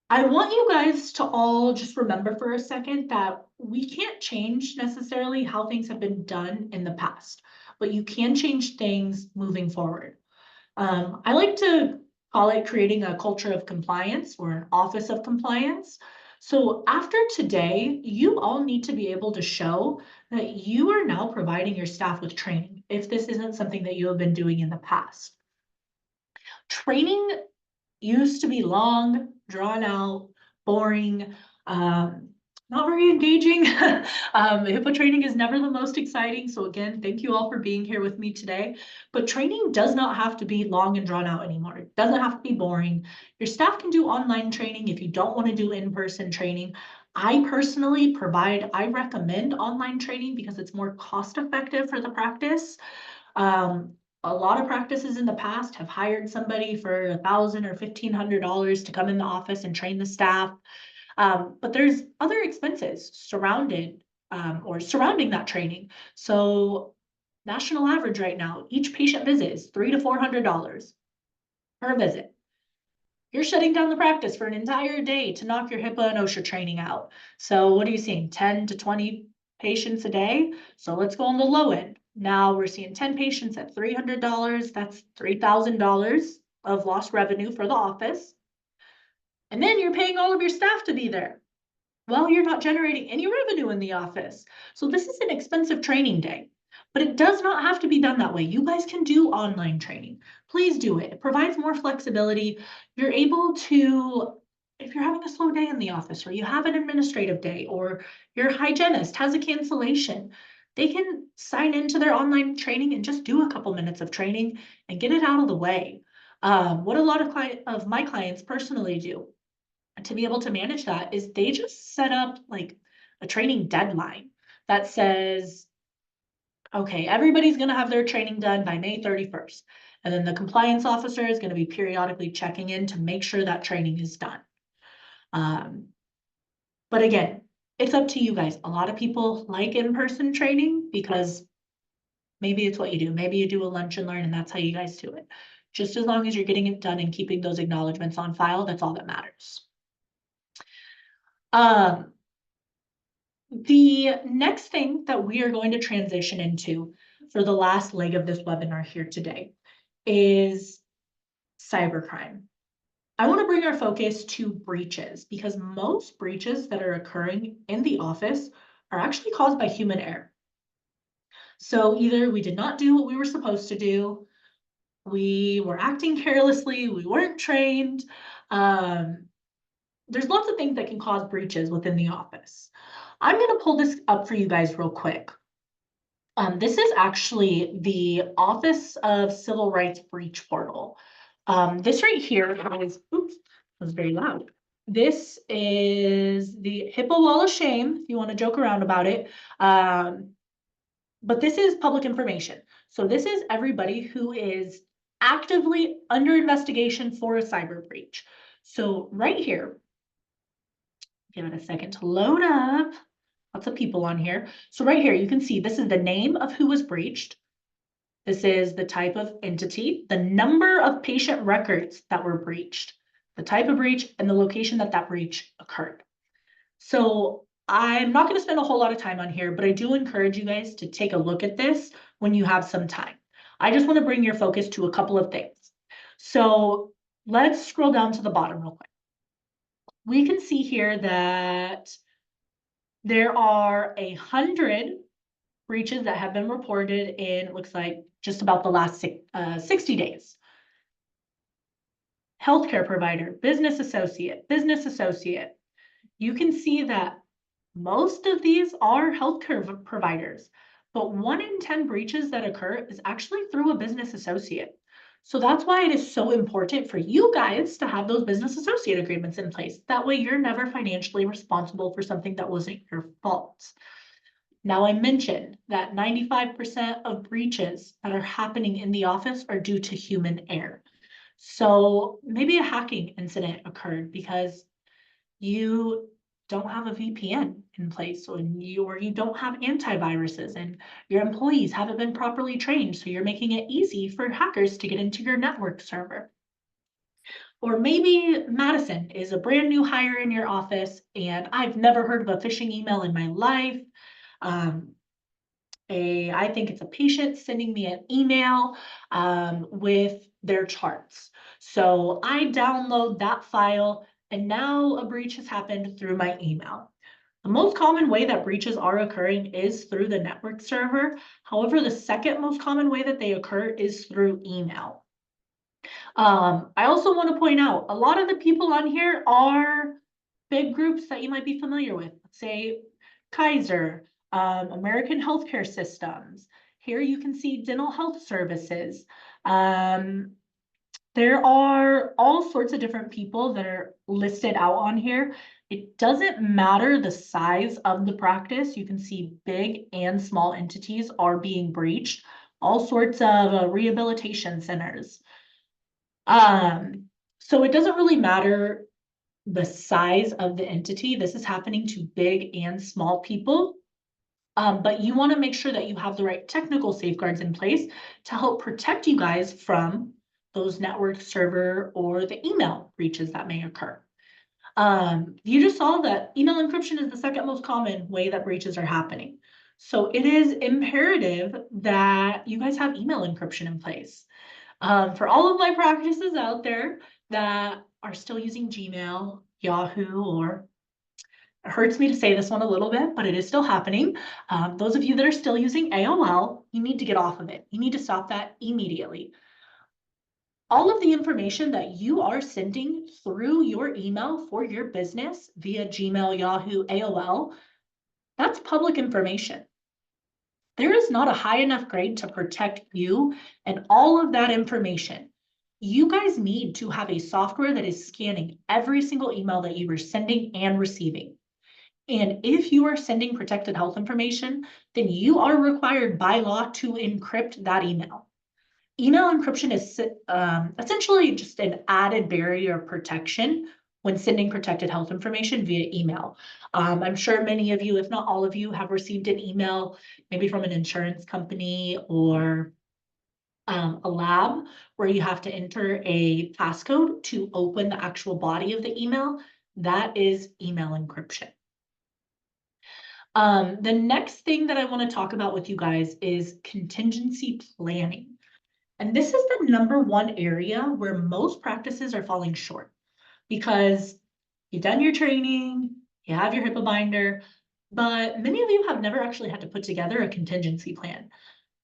I want you guys to all just remember for a second that we can't change necessarily how things have been done in the past, but you can change things moving forward. I like to call it creating a culture of compliance or an office of compliance. So after today, you all need to be able to show that you are now providing your staff with training if this isn't something that you have been doing in the past. Training used to be long, drawn out, boring, not very engaging. HIPAA training is never the most exciting. So again, thank you all for being here with me today. But training does not have to be long and drawn out anymore. It doesn't have to be boring. Your staff can do online training if you don't want to do in-person training. I personally recommend online training because it's more cost effective for the practice. A lot of practices in the past have hired somebody for $1,000 or $1,500 to come in the office and train the staff. But there's other expenses surrounding that training. So national average right now, each patient visit is $300 to $400 per visit. You're shutting down the practice for an entire day to knock your HIPAA and OSHA training out. So what are you seeing? 10 to 20 patients a day? So let's go on the low end. Now we're seeing 10 patients at $300. That's $3,000 of lost revenue for the office. And then you're paying all of your staff to be there. Well, you're not generating any revenue in the office. So this is an expensive training day. But it does not have to be done that way. You guys can do online training. Please do it. It provides more flexibility. You're able to, if you're having a slow day in the office, or you have an administrative day, or your hygienist has a cancellation, they can sign into their online training and just do a couple minutes of training and get it out of the way. What a lot of my clients personally do to be able to manage that is they just set up like a training deadline that says, okay, everybody's gonna have their training done by May 31st. And then the compliance officer is gonna be periodically checking in to make sure that training is done. But again, it's up to you guys. A lot of people like in-person training because maybe it's what you do. Maybe you do a lunch and learn and that's how you guys do it. Just as long as you're getting it done and keeping those acknowledgements on file, that's all that matters. The next thing that we are going to transition into for the last leg of this webinar here today is cybercrime. I want to bring our focus to breaches because most breaches that are occurring in the office are actually caused by human error. So either we did not do what we were supposed to do, we were acting carelessly, we weren't trained. There's lots of things that can cause breaches within the office. I'm going to pull this up for you guys real quick. This is actually the Office of Civil Rights Breach Portal. This right here is, oops, that was very loud. This is the HIPAA Wall of Shame, if you want to joke around about it. But this is public information. So this is everybody who is actively under investigation for a cyber breach. So right here, give it a second to load up. Lots of people on here. So right here, you can see this is the name of who was breached. This is the type of entity, the number of patient records that were breached, the type of breach, and the location that that breach occurred. So I'm not going to spend a whole lot of time on here, but I do encourage you guys to take a look at this when you have some time. I just want to bring your focus to a couple of things. So let's scroll down to the bottom real quick. We can see here that there are 100 breaches that have been reported in, it looks like, just about the last 60 days. Healthcare provider, business associate. You can see that most of these are healthcare providers, but 1 in 10 breaches that occur is actually through a business associate. So that's why it is so important for you guys to have those business associate agreements in place. That way you're never financially responsible for something that wasn't your fault. Now, I mentioned that 95% of breaches that are happening in the office are due to human error. So maybe a hacking incident occurred because you don't have a VPN in place, or you don't have antiviruses, and your employees haven't been properly trained, so you're making it easy for hackers to get into your network server. Or maybe Madison is a brand new hire in your office, and I've never heard of a phishing email in my life. I think it's a patient sending me an email with their charts. So I download that file and now a breach has happened through my email. The most common way that breaches are occurring is through the network server. However, the second most common way that they occur is through email. I also want to point out, a lot of the people on here are big groups that you might be familiar with. Let's say Kaiser, American Healthcare Systems. Here you can see dental health services. There are all sorts of different people that are listed out on here. It doesn't matter the size of the practice. You can see big and small entities are being breached. All sorts of rehabilitation centers. So it doesn't really matter the size of the entity. This is happening to big and small people. But you want to make sure that you have the right technical safeguards in place to help protect you guys from those network server or the email breaches that may occur. You just saw that email encryption is the second most common way that breaches are happening. So it is imperative that you guys have email encryption in place. For all of my practices out there that are still using Gmail, Yahoo, or It hurts me to say this one a little bit, but it is still happening. Those of you that are still using AOL, you need to get off of it. You need to stop that immediately. All of the information that you are sending through your email for your business via Gmail, Yahoo, AOL, that's public information. There is not a high enough grade to protect you and all of that information. You guys need to have a software that is scanning every single email that you are sending and receiving. And if you are sending protected health information, then you are required by law to encrypt that email. Email encryption is essentially just an added barrier of protection when sending protected health information via email. I'm sure many of you, if not all of you, have received an email, maybe from an insurance company or a lab where you have to enter a passcode to open the actual body of the email. That is email encryption. The next thing that I want to talk about with you guys is contingency planning. And this is the number one area where most practices are falling short because you've done your training, you have your HIPAA binder, but many of you have never actually had to put together a contingency plan.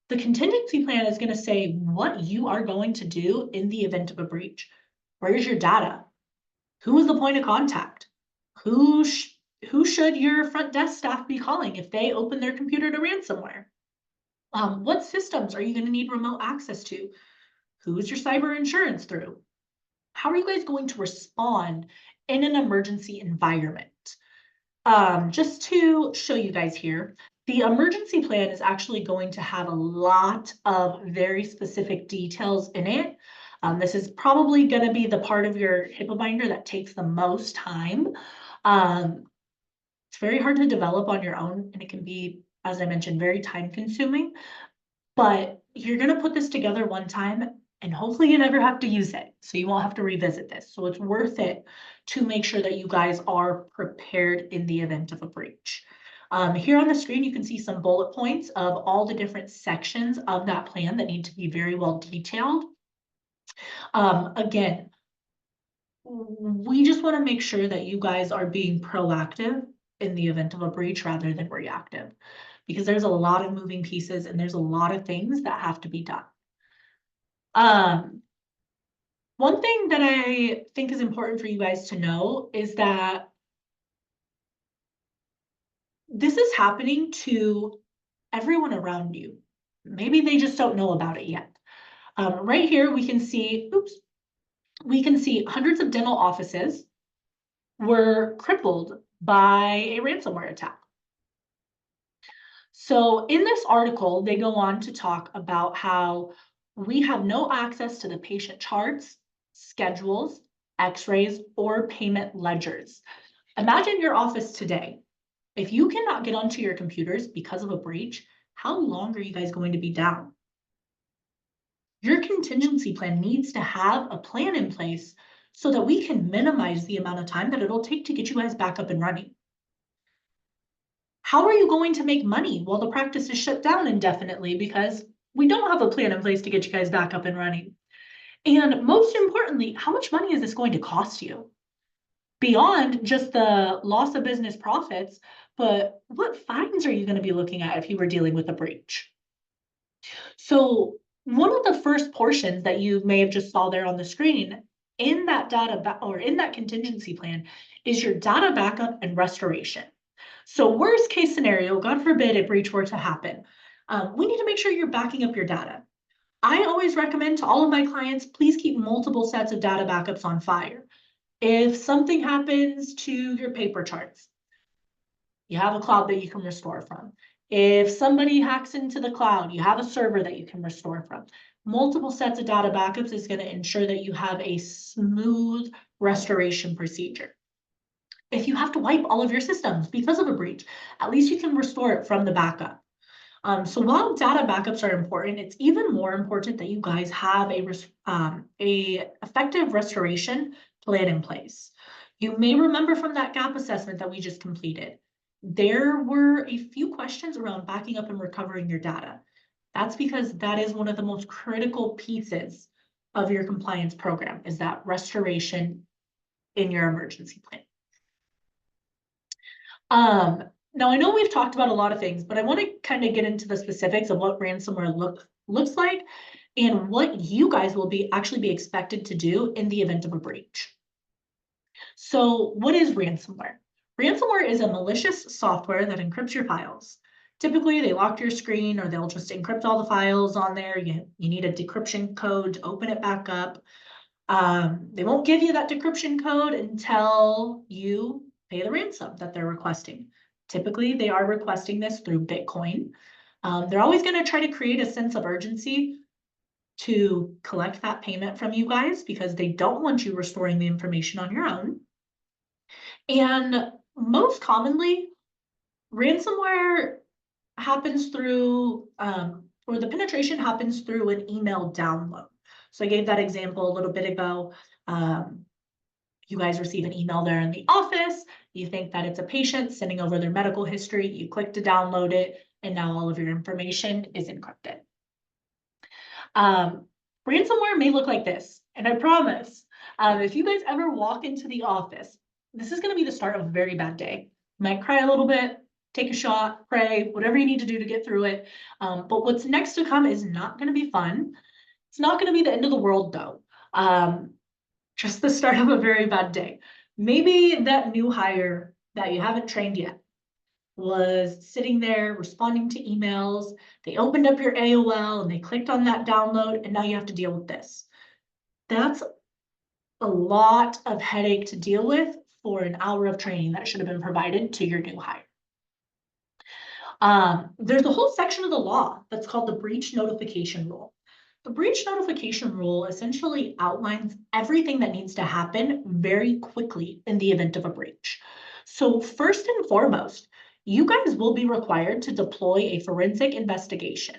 The contingency plan is going to say what you are going to do in the event of a breach. Where's your data? Who is the point of contact? Who should your front desk staff be calling if they open their computer to ransomware? What systems are you going to need remote access to? Who's your cyber insurance through? How are you guys going to respond in an emergency environment? Just to show you guys here, the emergency plan is actually going to have a lot of very specific details in it. This is probably going to be the part of your HIPAA binder that takes the most time. It's very hard to develop on your own, and it can be, as I mentioned, very time consuming. But you're going to put this together one time and hopefully you never have to use it. So you won't have to revisit this. So it's worth it to make sure that you guys are prepared in the event of a breach. Here on the screen, you can see some bullet points of all the different sections of that plan that need to be very well detailed. Again, we just want to make sure that you guys are being proactive in the event of a breach rather than reactive, because there's a lot of moving pieces and there's a lot of things that have to be done. One thing that I think is important for you guys to know is that this is happening to everyone around you. Maybe they just don't know about it yet. Right here, we can see, hundreds of dental offices were crippled by a ransomware attack. So in this article, they go on to talk about how we have no access to the patient charts, schedules, x-rays, or payment ledgers. Imagine your office today. If you cannot get onto your computers because of a breach, how long are you guys going to be down? Your contingency plan needs to have a plan in place so that we can minimize the amount of time that it'll take to get you guys back up and running. How are you going to make money while the practice is shut down indefinitely because we don't have a plan in place to get you guys back up and running? And most importantly, how much money is this going to cost you? Beyond just the loss of business profits, but what fines are you going to be looking at if you were dealing with a breach? So one of the first portions that you may have just saw there on the screen in that data or in that contingency plan is your data backup and restoration. So worst case scenario, God forbid a breach were to happen, we need to make sure you're backing up your data. I always recommend to all of my clients, please keep multiple sets of data backups on fire. If something happens to your paper charts, you have a cloud that you can restore from. If somebody hacks into the cloud, you have a server that you can restore from. Multiple sets of data backups is going to ensure that you have a smooth restoration procedure. If you have to wipe all of your systems because of a breach, at least you can restore it from the backup. So while data backups are important, it's even more important that you guys have a effective restoration plan in place. You may remember from that gap assessment that we just completed, there were a few questions around backing up and recovering your data. That's because that is one of the most critical pieces of your compliance program, is that restoration in your emergency plan. Now I know we've talked about a lot of things, but I want to kind of get into the specifics of what ransomware looks like and what you guys will actually be expected to do in the event of a breach. So what is ransomware? Ransomware is a malicious software that encrypts your files. Typically, they lock your screen or they'll just encrypt all the files on there. You need a decryption code to open it back up. They won't give you that decryption code until you pay the ransom that they're requesting. Typically, they are requesting this through Bitcoin. They're always going to try to create a sense of urgency to collect that payment from you guys because they don't want you restoring the information on your own. And most commonly, ransomware happens through, or the penetration happens through an email download. So I gave that example a little bit ago. You guys receive an email there in the office. You think that it's a patient sending over their medical history. You click to download it, and now all of your information is encrypted. Ransomware may look like this, and I promise, if you guys ever walk into the office, this is going to be the start of a very bad day. You might cry a little bit, take a shot, pray, whatever you need to do to get through it. But what's next to come is not going to be fun. It's not going to be the end of the world, though. Just the start of a very bad day. Maybe that new hire that you haven't trained yet was sitting there responding to emails. They opened up your AOL and they clicked on that download, and now you have to deal with this. That's a lot of headache to deal with for an hour of training that should have been provided to your new hire. There's a whole section of the law that's called the breach notification rule. The breach notification rule essentially outlines everything that needs to happen very quickly in the event of a breach. So first and foremost, you guys will be required to deploy a forensic investigation.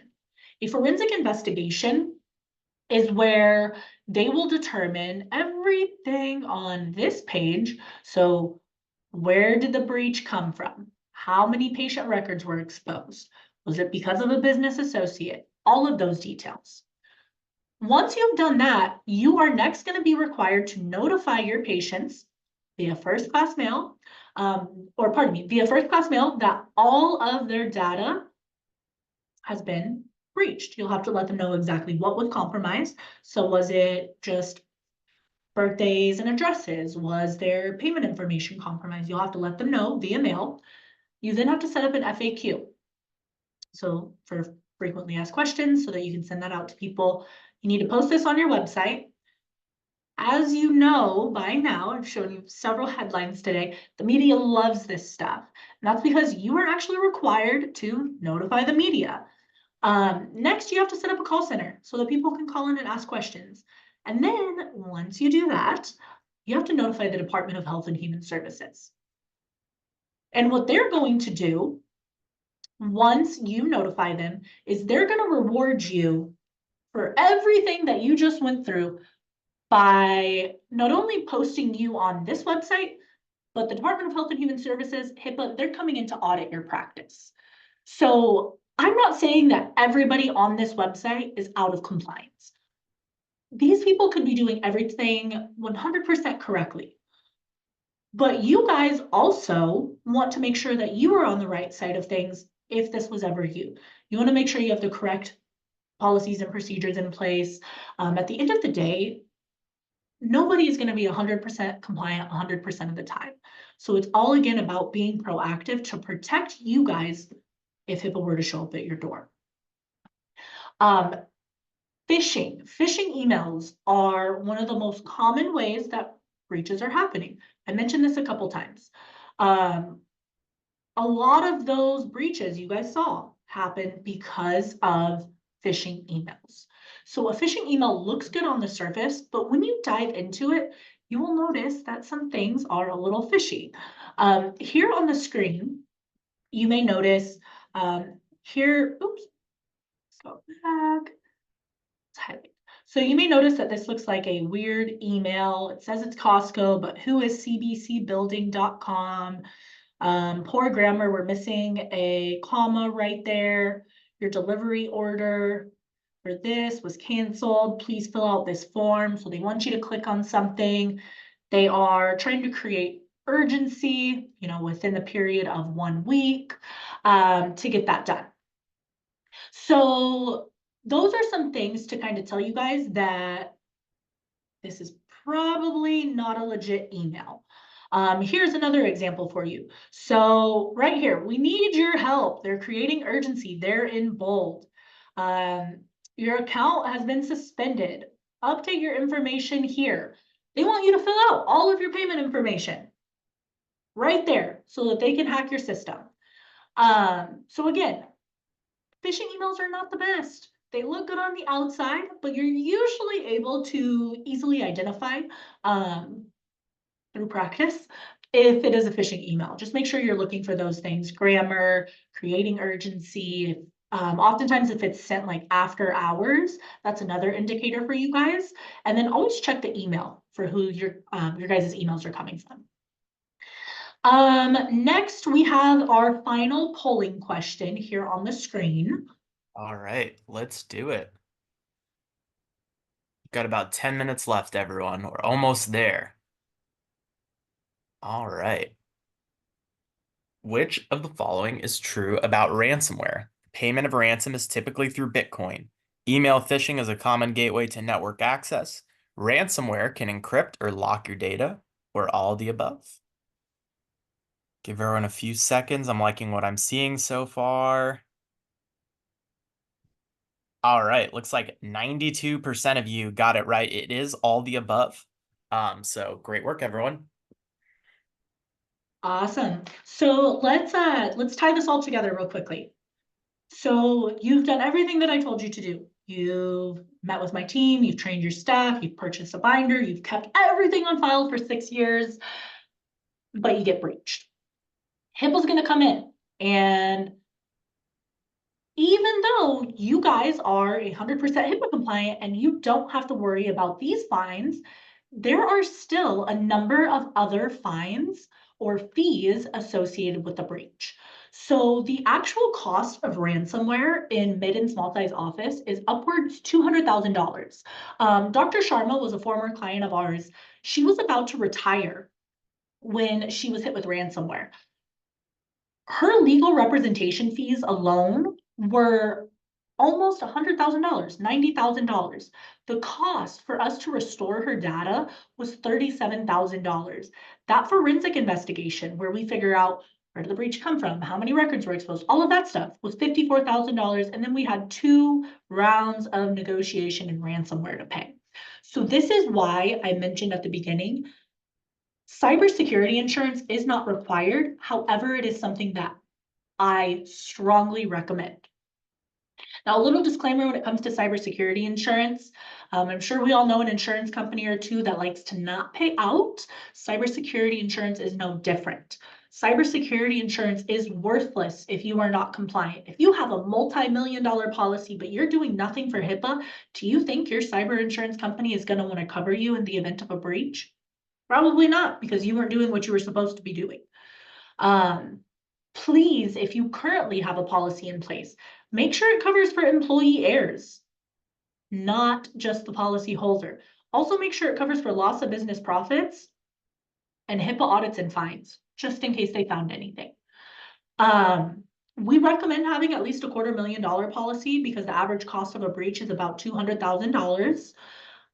A forensic investigation is where they will determine everything on this page. So where did the breach come from? How many patient records were exposed? Was it because of a business associate? All of those details. Once you've done that, you are next going to be required to notify your patients via first-class mail, via first-class mail that all of their data has been breached. You'll have to let them know exactly what was compromised. So was it just birthdays and addresses? Was their payment information compromised? You'll have to let them know via mail. You then have to set up an FAQ. So for frequently asked questions so that you can send that out to people. You need to post this on your website. As you know by now, I've shown you several headlines today. The media loves this stuff. And that's because you are actually required to notify the media. Next, you have to set up a call center so that people can call in and ask questions. And then once you do that, you have to notify the Department of Health and Human Services. And what they're going to do once you notify them is they're going to reward you for everything that you just went through by not only posting you on this website, but the Department of Health and Human Services, HIPAA, they're coming in to audit your practice. So I'm not saying that everybody on this website is out of compliance. These people could be doing everything 100% correctly. But you guys also want to make sure that you are on the right side of things if this was ever you. You want to make sure you have the correct policies and procedures in place. At the end of the day, nobody is going to be 100% compliant 100% of the time. So it's all again about being proactive to protect you guys if HIPAA were to show up at your door. Phishing emails are one of the most common ways that breaches are happening. I mentioned this a couple times. A lot of those breaches you guys saw happen because of phishing emails. So a phishing email looks good on the surface, but when you dive into it, you will notice that some things are a little fishy. Here on the screen, you may notice here, oops, let's go back. So you may notice that this looks like a weird email. It says it's Costco, but who is cbcbuilding.com? Poor grammar, we're missing a comma right there. Your delivery order for this was canceled. Please fill out this form. So they want you to click on something. They are trying to create urgency, within the period of 1 week, to get that done. So those are some things to kind of tell you guys that this is probably not a legit email. Here's another example for you. So right here, we need your help. They're creating urgency. They're in bold. Your account has been suspended. Update your information here. They want you to fill out all of your payment information right there so that they can hack your system. So again, phishing emails are not the best. They look good on the outside, but you're usually able to easily identify through practice if it is a phishing email. Just make sure you're looking for those things: grammar, creating urgency. Oftentimes, if it's sent like after hours, that's another indicator for you guys. And then always check the email for who your guys' emails are coming from. Next, we have our final polling question here on the screen. All right, let's do it. Got about 10 minutes left, everyone. We're almost there. All right. Which of the following is true about ransomware? Payment of ransom is typically through Bitcoin. Email phishing is a common gateway to network access. Ransomware can encrypt or lock your data, or all the above. Give everyone a few seconds. I'm liking what I'm seeing so far. All right, looks like 92% of you got it right. It is all the above. So great work, everyone. Awesome. So let's tie this all together real quickly. So you've done everything that I told you to do. You've met with my team, you've trained your staff, you've purchased a binder, you've kept everything on file for 6 years, but you get breached. HIPAA's going to come in, and even though you guys are 100% HIPAA compliant and you don't have to worry about these fines, there are still a number of other fines or fees associated with the breach. So the actual cost of ransomware in mid and small size office is upwards $200,000. Dr. Sharma was a former client of ours. She was about to retire when she was hit with ransomware. Her legal representation fees alone were almost $100,000, $90,000. The cost for us to restore her data was $37,000. That forensic investigation, where we figure out where did the breach come from, how many records were exposed, all of that stuff, was $54,000. And then we had 2 rounds of negotiation and ransomware to pay. So this is why I mentioned at the beginning, cybersecurity insurance is not required. However, it is something that I strongly recommend. Now, a little disclaimer when it comes to cybersecurity insurance. I'm sure we all know an insurance company or two that likes to not pay out. Cybersecurity insurance is no different. Cybersecurity insurance is worthless if you are not compliant. If you have a multi-million-dollar policy, but you're doing nothing for HIPAA, do you think your cyber insurance company is going to want to cover you in the event of a breach? Probably not, because you weren't doing what you were supposed to be doing. Please, if you currently have a policy in place, make sure it covers for employee errors, not just the policy holder. Also, make sure it covers for loss of business profits and HIPAA audits and fines, just in case they found anything. We recommend having at least a $250,000 policy because the average cost of a breach is about $200,000.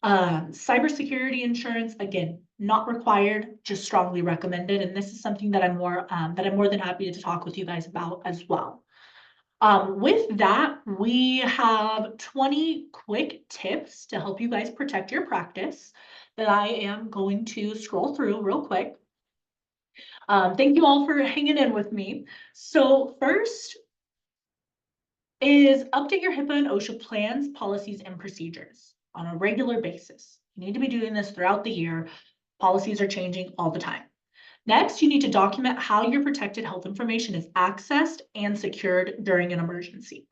Cybersecurity insurance, again, not required, just strongly recommended. And this is something that I'm more than happy to talk with you guys about as well. With that, we have 20 quick tips to help you guys protect your practice that I am going to scroll through real quick. Thank you all for hanging in with me. So first is update your HIPAA and OSHA plans, policies, and procedures on a regular basis. You need to be doing this throughout the year. Policies are changing all the time. Next, you need to document how your protected health information is accessed and secured during an emergency.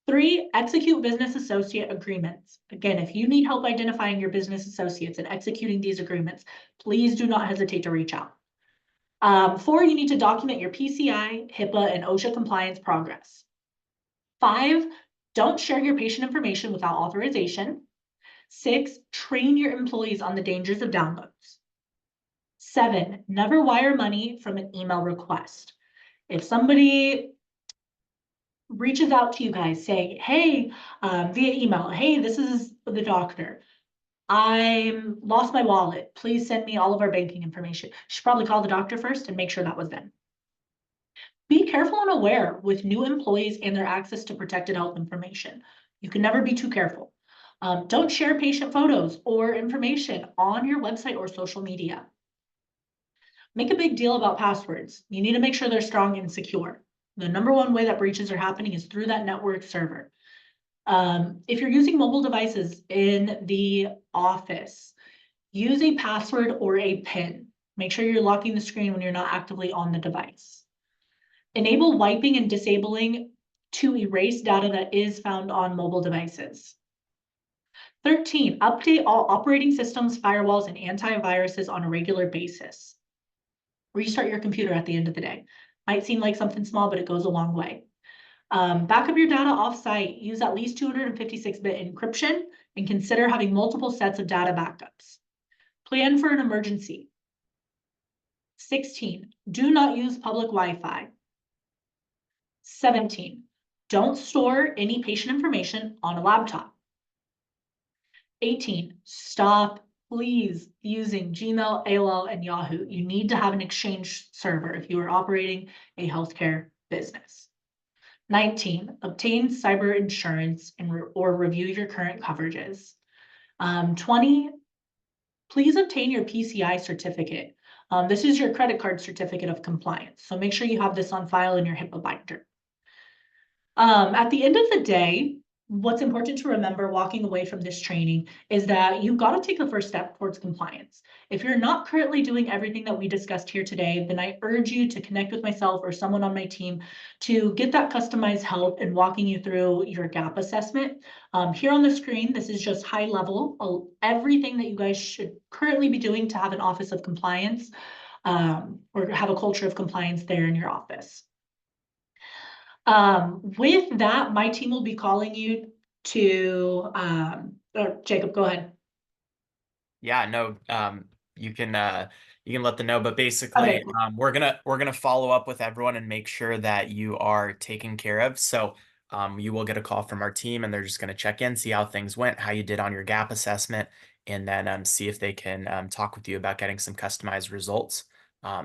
3, execute business associate agreements. Again, if you need help identifying your business associates and executing these agreements, please do not hesitate to reach out. 4, you need to document your PCI, HIPAA, and OSHA compliance progress. 5, don't share your patient information without authorization. 6, train your employees on the dangers of downloads. 7, never wire money from an email request. If somebody reaches out to you guys saying, hey, via email, hey, this is the doctor. I lost my wallet. Please send me all of our banking information. You should probably call the doctor first and make sure that was them. Be careful and aware with new employees and their access to protected health information. You can never be too careful. Don't share patient photos or information on your website or social media. Make a big deal about passwords. You need to make sure they're strong and secure. The number one way that breaches are happening is through that network server. If you're using mobile devices in the office, use a password or a PIN. Make sure you're locking the screen when you're not actively on the device. Enable wiping and disabling to erase data that is found on mobile devices. 13, update all operating systems, firewalls, and antiviruses on a regular basis. Restart your computer at the end of the day. Might seem like something small, but it goes a long way. Back up your data offsite. Use at least 256-bit encryption and consider having multiple sets of data backups. Plan for an emergency. 16, do not use public Wi-Fi. 17, don't store any patient information on a laptop. 18, stop, please, using Gmail, AOL, and Yahoo. You need to have an Exchange server if you are operating a healthcare business. 19, obtain cyber insurance or review your current coverages. 20, please obtain your PCI certificate. This is your credit card certificate of compliance. So make sure you have this on file in your HIPAA binder. At the end of the day, what's important to remember walking away from this training is that you've got to take the first step towards compliance. If you're not currently doing everything that we discussed here today, then I urge you to connect with myself or someone on my team to get that customized help in walking you through your gap assessment. Here on the screen, this is just high level, everything that you guys should currently be doing to have an office of compliance or have a culture of compliance there in your office. With that, my team will be calling you to, Jacob, go ahead. Yeah, no, you can let them know, but Okay, basically, we're gonna follow up with everyone and make sure that you are taken care of. So, you will get a call from our team, and they're just gonna check in, see how things went, how you did on your gap assessment, and then see if they can talk with you about getting some customized results.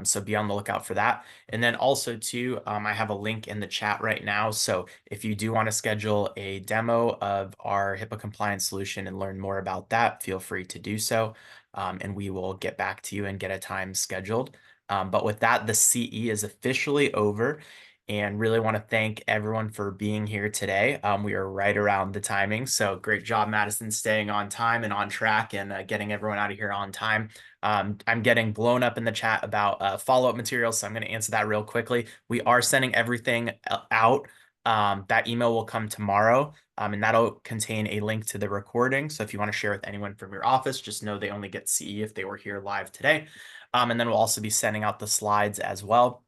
So be on the lookout for that. And then also too, I have a link in the chat right now. So if you do want to schedule a demo of our HIPAA compliance solution and learn more about that, feel free to do so. And we will get back to you and get a time scheduled. But with that, the CE is officially over. And really want to thank everyone for being here today. We are right around the timing. So great job, Madison, staying on time and on track and getting everyone out of here on time. I'm getting blown up in the chat about follow-up materials, so I'm going to answer that real quickly. We are sending everything out. That email will come tomorrow, and that'll contain a link to the recording. So if you want to share with anyone from your office, just know they only get CE if they were here live today. And then we'll also be sending out the slides as well.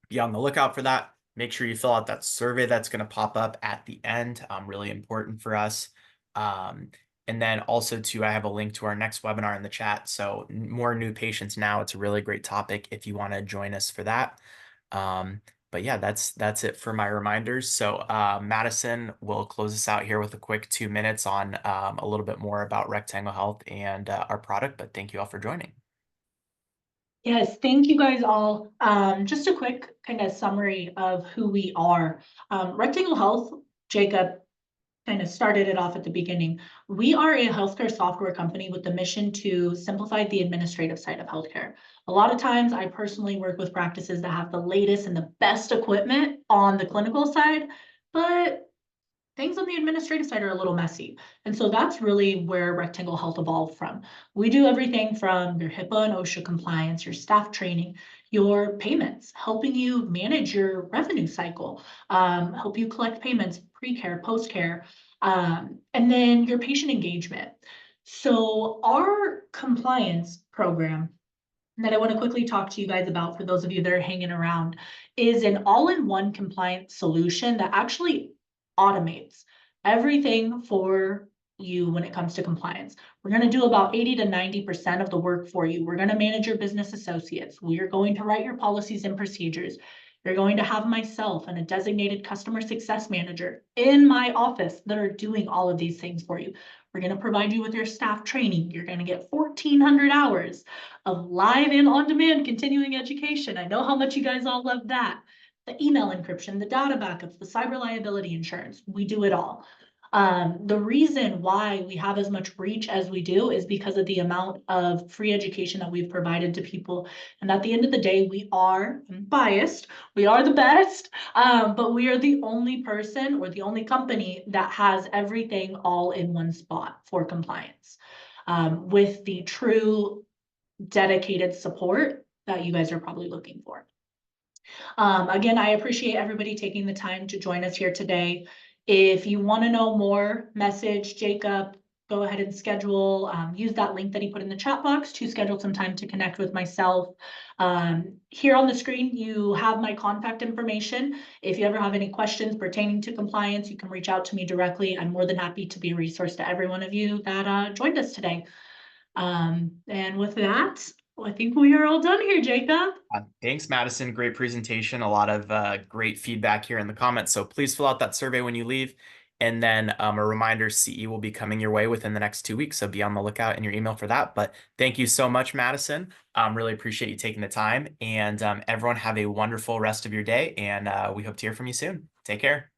Be on the lookout for that. Make sure you fill out that survey that's going to pop up at the end. Really important for us. And then also too, I have a link to our next webinar in the chat. So more new patients now. It's a really great topic if you want to join us for that. But yeah, that's it for my reminders. So Madison will close us out here with a quick 2 minutes on a little bit more about Rectangle Health and our product. But thank you all for joining. Yes, thank you guys all. Just a quick kind of summary of who we are. Rectangle Health, Jacob kind of started it off at the beginning. We are a healthcare software company with the mission to simplify the administrative side of healthcare. A lot of times I personally work with practices that have the latest and the best equipment on the clinical side, but things on the administrative side are a little messy. And so that's really where Rectangle Health evolved from. We do everything from your HIPAA and OSHA compliance, your staff training, your payments, helping you manage your revenue cycle, help you collect payments, pre-care, post-care, and then your patient engagement. So our compliance program that I want to quickly talk to you guys about for those of you that are hanging around is an all-in-one compliance solution that actually automates everything for you when it comes to compliance. We're going to do about 80 to 90% of the work for you. We're going to manage your business associates. We are going to write your policies and procedures. You're going to have myself and a designated customer success manager in my office that are doing all of these things for you. We're going to provide you with your staff training. You're going to get 1,400 hours of live and on-demand continuing education. I know how much you guys all love that. The email encryption, the data backups, the cyber liability insurance, we do it all. The reason why we have as much reach as we do is because of the amount of free education that we've provided to people. And at the end of the day, I'm biased, we are the best, but we are the only person or the only company that has everything all in one spot for compliance, with the true dedicated support that you guys are probably looking for. Again, I appreciate everybody taking the time to join us here today. If you want to know more, message Jacob, go ahead and schedule, use that link that he put in the chat box to schedule some time to connect with myself. Here on the screen, you have my contact information. If you ever have any questions pertaining to compliance, you can reach out to me directly. I'm more than happy to be a resource to every one of you that joined us today. And with that, I think we are all done here, Jacob. Thanks, Madison. Great presentation. A lot of great feedback here in the comments. So please fill out that survey when you leave. And then a reminder, CE will be coming your way within the next 2 weeks. So be on the lookout in your email for that. But thank you so much, Madison. Really appreciate you taking the time. And everyone have a wonderful rest of your day. And we hope to hear from you soon. Take care.